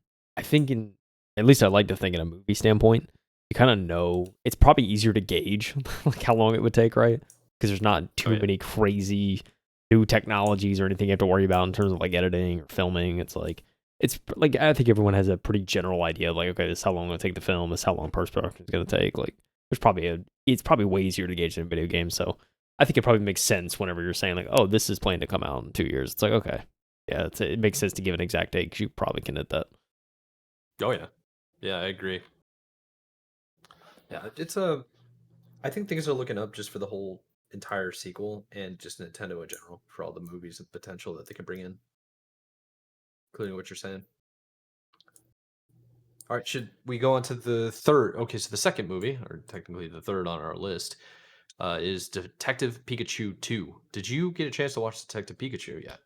at least I like to think in a movie standpoint, you kind of know it's probably easier to gauge like how long it would take, right? Because there's not Oh too yeah. many crazy new technologies or anything you have to worry about in terms of like editing or filming. It's like I think everyone has a pretty general idea of like, okay, this is how long it'll take to film, this is how long post production is gonna take. Like it's probably way easier to gauge than video games. So I think it probably makes sense whenever you're saying like, oh, this is planned to come out in 2 years. It's like, okay, yeah, it makes sense to give an exact date because you probably can hit that. Oh yeah. Yeah, I agree. Yeah, it's a. I think things are looking up just for the whole entire sequel and just Nintendo in general for all the movies and potential that they could bring in, including what you're saying. All right, should we go on to the third? Okay, so the second movie, or technically the third on our list, is Detective Pikachu 2. Did you get a chance to watch Detective Pikachu yet?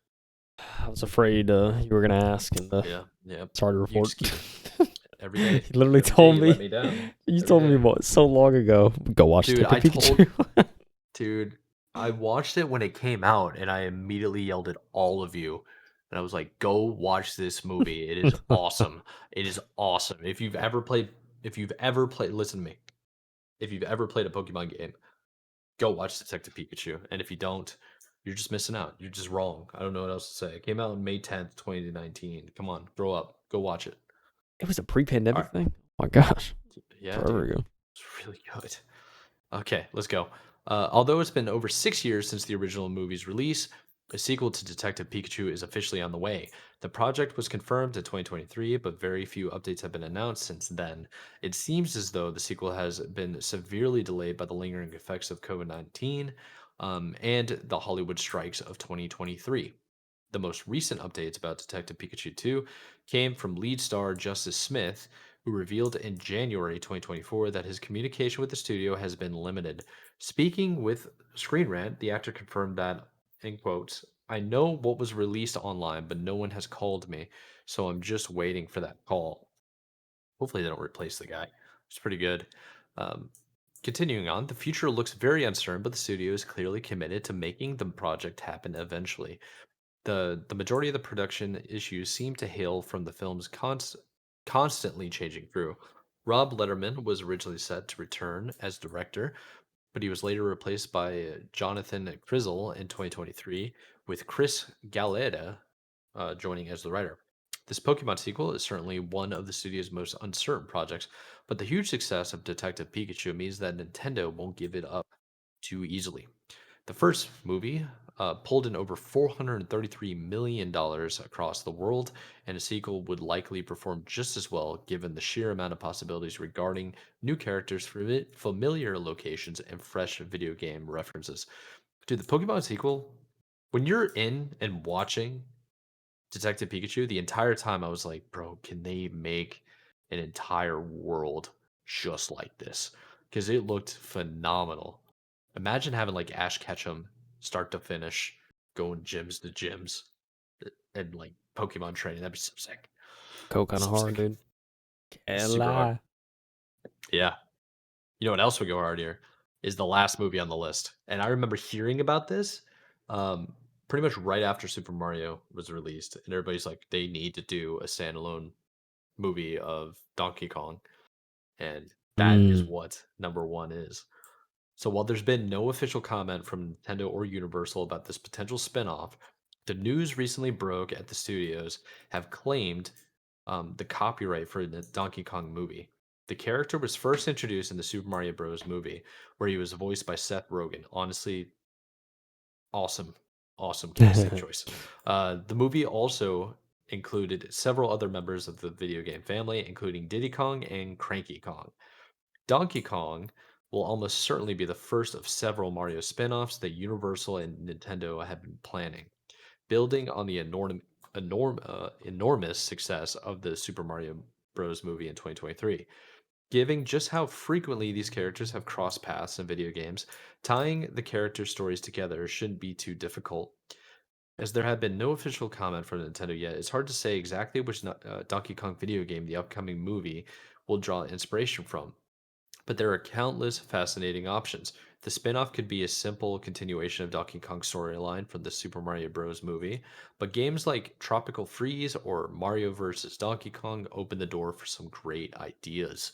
I was afraid you were gonna ask, and Yeah, yeah. sorry to You report. just keep every day. You literally Every day told you let me. me down. You Every told me day. what so long ago. Go watch Dude, Detective I told Pikachu. Dude, I watched it when it came out and I immediately yelled at all of you. And I was like, "Go watch this movie. It is awesome. It is awesome. If you've ever played listen to me. If you've ever played a Pokemon game, go watch Detective Pikachu. And if you don't, you're just missing out. You're just wrong. I don't know what else to say. It came out on May 10th, 2019. Come on, grow up. Go watch it. It was a All pre-pandemic right. thing. Oh my gosh, Yeah, forever dude. ago. It's really good. Okay, let's go. Although it's been over 6 years since the original movie's release, a sequel to Detective Pikachu is officially on the way. The project was confirmed in 2023, but very few updates have been announced since then. It seems as though the sequel has been severely delayed by the lingering effects of COVID-19 and the Hollywood strikes of 2023. The most recent updates about Detective Pikachu 2 came from lead star Justice Smith, who revealed in January 2024 that his communication with the studio has been limited. Speaking with Screen Rant, the actor confirmed that, in quotes, I know what was released online, but no one has called me, so I'm just waiting for that call. Hopefully, they don't replace the guy. It's pretty good. Um, Continuing on, the future looks very uncertain, but the studio is clearly committed to making the project happen eventually. The majority of the production issues seem to hail from the film's constantly changing crew. Rob Letterman was originally set to return as director, but he was later replaced by Jonathan Crizzle in 2023, with Chris Galeda joining as the writer. This Pokemon sequel is certainly one of the studio's most uncertain projects, but the huge success of Detective Pikachu means that Nintendo won't give it up too easily. The first movie pulled in over $433 million across the world, and a sequel would likely perform just as well given the sheer amount of possibilities regarding new characters, familiar locations, and fresh video game references. Dude, the Pokemon sequel, when you're in and watching Detective Pikachu, the entire time I was like, bro, can they make an entire world just like this? Because it looked phenomenal. Imagine having like Ash Ketchum start to finish, going gyms to gyms, and like Pokemon training. That'd be so sick. Go kind of So hard, sick. dude. Super hard. Ella. Yeah. You know what else would go hard here is the last movie on the list. And I remember hearing about this um, pretty much right after Super Mario was released. And everybody's like, they need to do a standalone movie of Donkey Kong. And that is Mm. what number one is. So while there's been no official comment from Nintendo or Universal about this potential spinoff, the news recently broke at the studios have claimed the copyright for the Donkey Kong movie. The character was first introduced in the Super Mario Bros. Movie, where he was voiced by Seth Rogen. Honestly, awesome, awesome casting choice. The movie also included several other members of the video game family, including Diddy Kong and Cranky Kong. Donkey Kong will almost certainly be the first of several Mario spin-offs that Universal and Nintendo have been planning, building on the enormous success of the Super Mario Bros. Movie in 2023. Given just how frequently these characters have crossed paths in video games, tying the character stories together shouldn't be too difficult. As there have been no official comment from Nintendo yet, it's hard to say exactly which Donkey Kong video game the upcoming movie will draw inspiration from. But there are countless fascinating options. The spin-off could be a simple continuation of Donkey Kong's storyline from the Super Mario Bros. Movie, but games like Tropical Freeze or Mario vs. Donkey Kong open the door for some great ideas.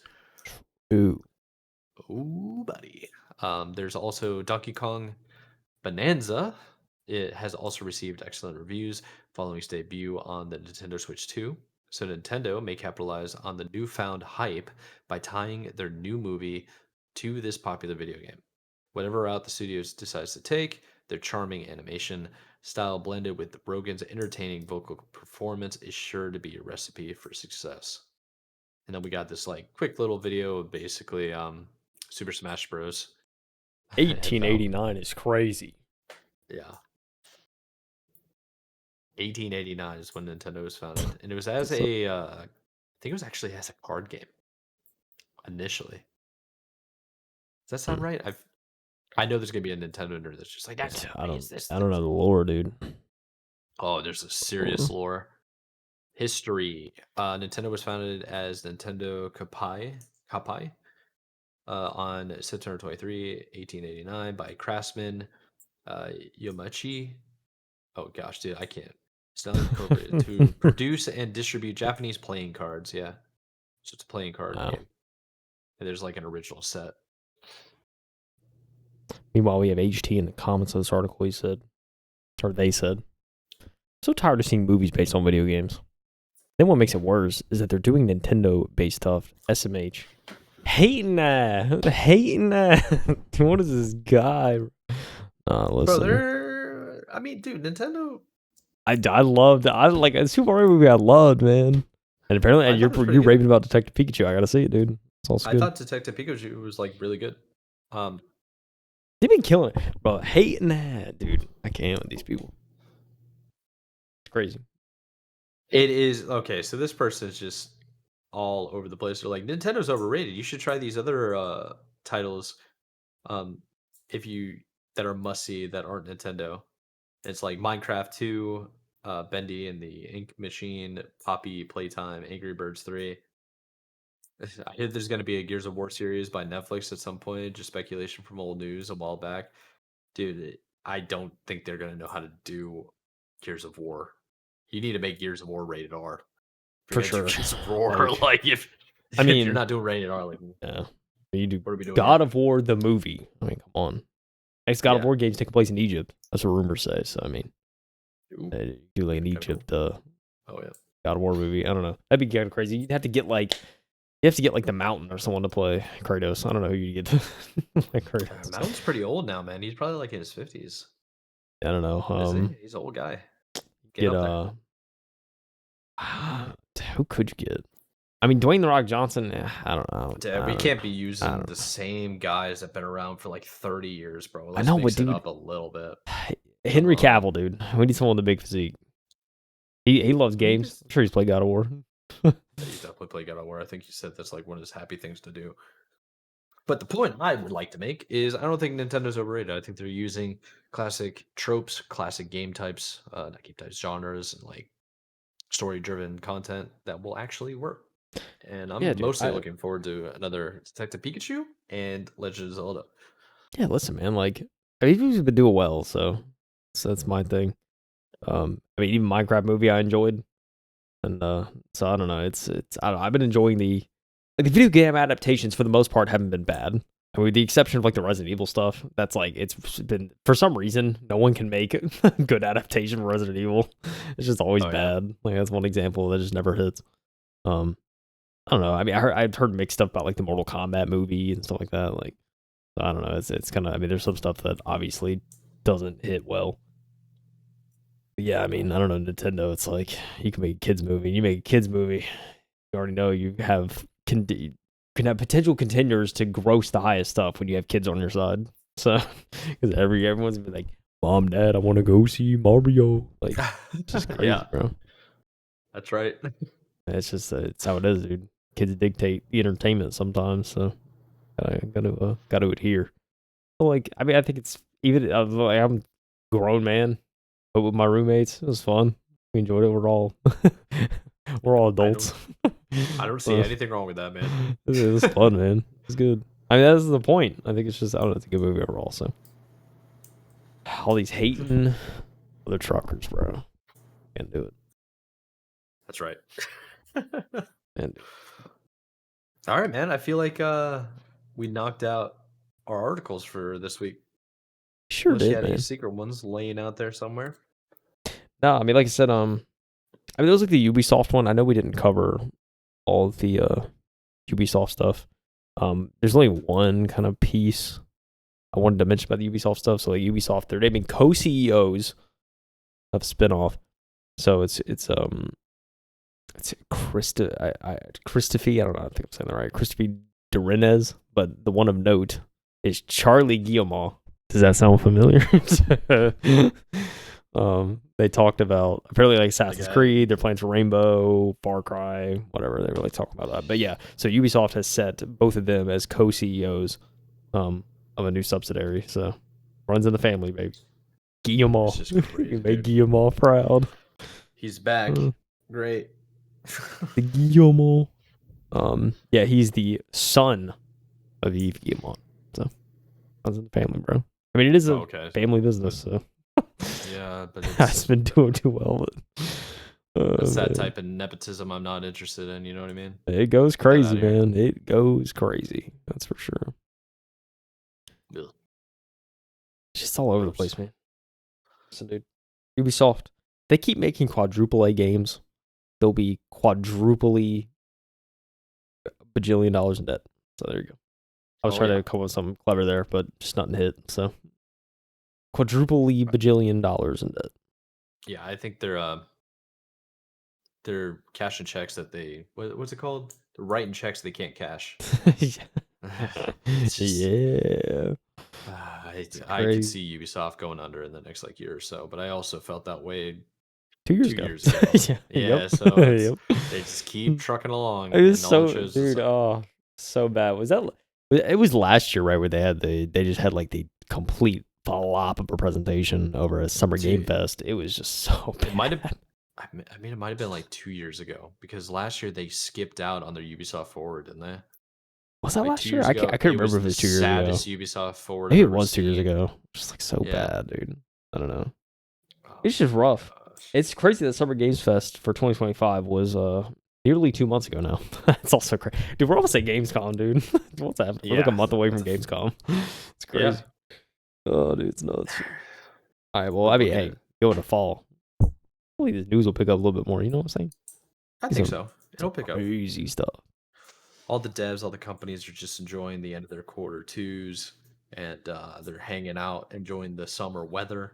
Ooh. Ooh, buddy. There's also Donkey Kong Bonanza. It has also received excellent reviews following its debut on the Nintendo Switch 2. So Nintendo may capitalize on the newfound hype by tying their new movie to this popular video game. Whatever route the studio decides to take, their charming animation style blended with Rogan's entertaining vocal performance is sure to be a recipe for success. And then we got this like quick little video of basically Super Smash Bros. Have 1889 is crazy. yeah, 1889 is when Nintendo was founded, and it was as So, a I think it was actually as a card game initially. Does that sound mm, right? I know there's gonna be a Nintendo nerd that's just like, that's I why is don't. this? I don't know the lore, dude. Oh, there's a serious lore history. Nintendo was founded as Nintendo Kapai on September 23, 1889 by craftsman Yomachi. Oh gosh, dude, I can't. It's not appropriate to produce and distribute Japanese playing cards. Yeah, so it's a playing card Wow. game, and there's like an original set. Meanwhile, we have HT in the comments of this article. He said, or they said, so tired of seeing movies based on video games. Then what makes it worse is that they're doing Nintendo-based stuff. SMH. Hating that. Hating that. What is this guy? Bro, Listen. they're. I mean, dude, Nintendo. I loved. I like a Super Mario movie. I loved, man. And apparently, I and thought it was pretty you're good. raving about Detective Pikachu. I gotta see it, dude. It's also I good. thought Detective Pikachu was like really good. They've been killing it, bro. Hating that, dude. I can't with these people. It's crazy. It is okay. So this person is just all over the place. They're like, Nintendo's overrated. You should try these other titles. Um, if you that are must see that aren't Nintendo. It's like Minecraft 2, Bendy and the Ink Machine, Poppy Playtime, Angry Birds 3. I hear there's going to be a Gears of War series by Netflix at some point. Just speculation from old news a while back. Dude, I don't think they're going to know how to do Gears of War. You need to make Gears of War rated R. If For you're going to sure. do Gears of War, Like, like if I if you're mean, not doing rated R, like yeah. You do what are we doing God here? of War the movie. I mean, come on. Next God of Yeah. War games taking place in Egypt. That's what rumors say. So I mean, Ooh, they do like in that'd be kinda Egypt. cool. Oh yeah. God of War movie. I don't know. That'd be kind of crazy. You'd have to get like the Mountain or someone to play Kratos. I don't know who you get to like Kratos. Mountain's pretty old now, man. He's probably like in his 50s. I don't know. Is he? He's an old guy. Get Get up there. who could you get? I mean, Dwayne the Rock Johnson. I don't know. Dude, we can't be using the same guys that've been around for like 30 years, bro. Let's mix it up a little bit. Henry Cavill, dude. We need someone with a big physique. He loves games. I'm sure he's played God of War. He's definitely played God of War. I think you said that's like one of his happy things to do. But the point I would like to make is I don't think Nintendo's overrated. I think they're using classic tropes, classic game types, not game types, genres, and like story-driven content that will actually work. And I'm mostly looking forward to another Detective Pikachu and Legend of Zelda. Yeah, listen, man. Like, these movies have been doing well, so that's my thing. I mean, even Minecraft movie I enjoyed, and so I don't know. It's I don't know. I've been enjoying the video game adaptations for the most part haven't been bad. I mean, with the exception of like the Resident Evil stuff, that's like it's been for some reason no one can make a good adaptation of Resident Evil. It's just always bad. Yeah. Like that's one example that just never hits. I don't know. I mean, I've heard mixed stuff about like the Mortal Kombat movie and stuff like that. Like, I don't know. It's kind of. I mean, there's some stuff that obviously doesn't hit well. But yeah, I mean, I don't know. Nintendo. It's like you can make a kids movie. You make a kids movie. You already know you have can have potential contenders to gross the highest stuff when you have kids on your side. So, because everyone's been like, "Mom, Dad, I want to go see Mario." Like, it's just crazy, bro. That's right. It's just it's how it is, dude. Kids dictate the entertainment sometimes, so gotta adhere. But like, I mean, I think it's even. Like, I'm a grown man, but with my roommates, it was fun. We enjoyed it. We're all adults. I don't see anything wrong with that, man. It was fun, man. It's good. I mean, that's the point. I think it's just I don't know. It's a good movie overall. So all these hating other truckers, bro, can't do it. That's right. And all right, man. I feel like we knocked out our articles for this week. Sure Unless did, you had man. any secret ones laying out there somewhere. No, I mean, like I said, I mean, there was like the Ubisoft one. I know we didn't cover all of the Ubisoft stuff. There's only one kind of piece I wanted to mention about the Ubisoft stuff. So like Ubisoft, they're naming co-CEOs of spinoff. So it's Christophe. I don't know. I think I'm saying that right. Christophe Durenez, but the one of note is Charlie Guillemot. Does that sound familiar? They talked about apparently like Assassin's Creed. They're playing for Rainbow, Far Cry, whatever. They were like talking about that. But yeah, so Ubisoft has set both of them as co-CEOs of a new subsidiary. So runs in the family, baby. Guillemot, you made Guillemot proud. He's back. Great. The Guillemot. Yeah, he's the son of Yves Guillemot. So runs in the family, bro. I mean, it is a family business, so. Yeah, but it's been doing too well. But, it's that type of nepotism I'm not interested in. You know what I mean? It goes crazy, man. It goes crazy. That's for sure. Ugh. It's just all over the place, man. Listen, dude. Ubisoft, they keep making quadruple A games. They'll be quadruply bajillion dollars in debt. So there you go. I was trying to come up with something clever there, but just nothing hit. So quadruply bajillion dollars in debt. Yeah, I think they're cashing checks that they what's it called? They're writing checks they can't cash. Yeah. I could see Ubisoft going under in the next like year or so, but I also felt that way 2 years ago. Yeah, so they just keep trucking along. It was so, dude. So bad. Was that? It was last year, right? Where they just had like the complete flop of a presentation over a summer game fest. It was just so bad. It might have. I mean, it might have been like 2 years ago because last year they skipped out on their Ubisoft Forward, didn't they? Was that like last year? I couldn't remember if it was 2 years ago. Saddest Ubisoft Forward. Maybe it was 2 years ago. Just like so bad, dude. I don't know. It's just rough. It's crazy that Summer Games Fest for 2025 was nearly 2 months ago now. That's also crazy. Dude, we're almost at Gamescom, dude. What's happening? We're like a month away from Gamescom. It's crazy. Yeah. Oh, dude, it's nuts. All right, well, I mean, hey, go into fall. Hopefully the news will pick up a little bit more. You know what I'm saying? I think so. It'll Some pick up. crazy stuff. All the devs, all the companies are just enjoying the end of their quarter twos, and they're hanging out, enjoying the summer weather.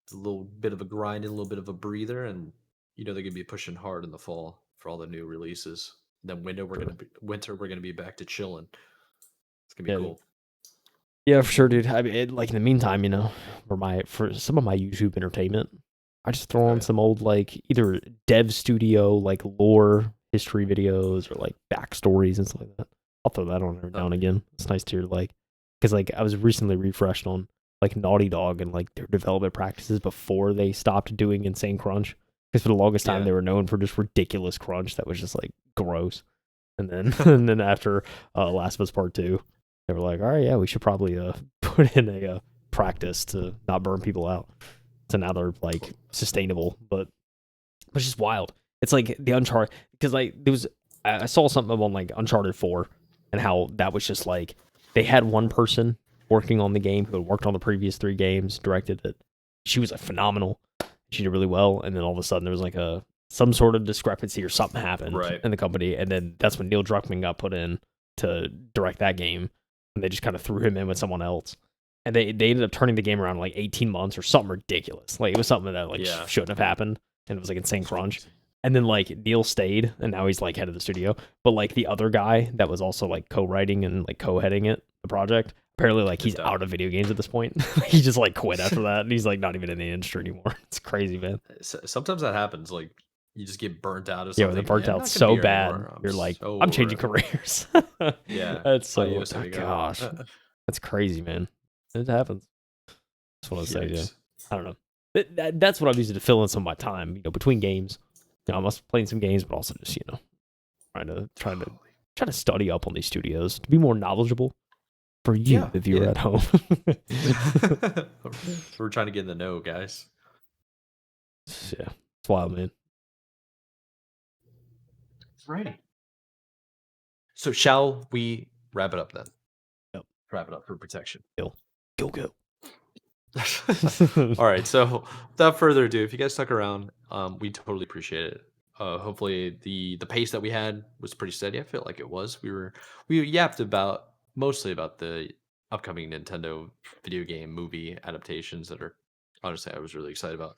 It's a little bit of a grind, and a little bit of a breather, and they're gonna be pushing hard in the fall for all the new releases. Then winter we're gonna be back to chilling. It's gonna be Yeah, dude. cool. Yeah, for sure, dude. I mean, like in the meantime, for some of my YouTube entertainment, I just throw Oh on yeah. some old like either dev studio like lore history videos or like backstories and stuff like that. I'll throw that on every now Oh and yeah. again. It's nice to hear because like I was recently refreshed on like Naughty Dog and like their development practices before they stopped doing insane crunch. Because for the longest time Yeah. they were known for just ridiculous crunch that was just like gross. And then and then after Last of Us Part 2, they were like, all right, yeah, we should probably put in a practice to not burn people out. So now they're like sustainable, but it's just wild. It's like the Uncharted, because like I saw something on like Uncharted 4 and how that was just like they had one person working on the game who had worked on the previous 3 games, directed it. She was like phenomenal. She did really well, and then all of a sudden there was like some sort of discrepancy or something happened Right. in the company, and then that's when Neil Druckmann got put in to direct that game, and they just kind of threw him in with someone else. And they ended up turning the game around in like 18 months or something ridiculous. Like it was something that like Yeah. shouldn't have happened, and it was like insane crunch. And then like Neil stayed, and now he's like head of the studio. But like the other guy that was also like co-writing and like co-heading the project, apparently like he's Just out of video games at this point. He just like quit after that, and he's like not even in the industry anymore. It's crazy, man. Sometimes that happens. Like you just get burnt out of Yeah, when something. they're burnt I'm out not gonna be so here bad, anymore. you're like, So I'm over changing it. careers. Yeah. That's so Adios, amigo. gosh, that's crazy, man. It happens. That's what I say, yeah. Yikes. I don't know. That's what I'm using to fill in some of my time, between games. I'm also playing some games, but also just trying to study up on these studios to be more knowledgeable for you, Yeah, the viewer yeah. at home. We're trying to get in the know, guys. Yeah, it's wild, man. Right. So shall we wrap it up then? Yep. Wrap it up for protection. Go. All right. So without further ado, if you guys stuck around, we totally appreciate it. Hopefully the pace that we had was pretty steady. I feel like it was. We yapped mostly about the upcoming Nintendo video game movie adaptations that are honestly I was really excited about.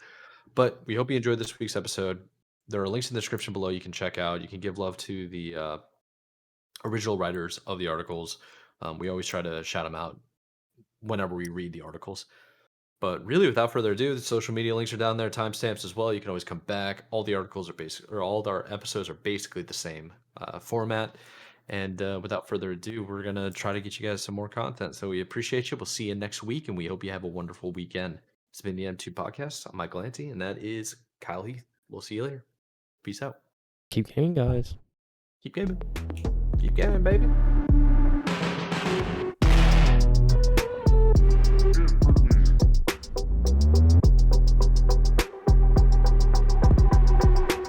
But we hope you enjoyed this week's episode. There are links in the description below you can check out. You can give love to the original writers of the articles. We always try to shout them out whenever we read the articles. But really, without further ado, the social media links are down there, timestamps as well. You can always come back. All the articles are all our episodes are basically the same format. And without further ado, we're gonna try to get you guys some more content. So we appreciate you. We'll see you next week, and we hope you have a wonderful weekend. It's been the M2 podcast. I'm Michael Ante, and that is Kyle Heath. We'll see you later. Peace out. Keep gaming, guys. Keep gaming. Keep gaming, baby.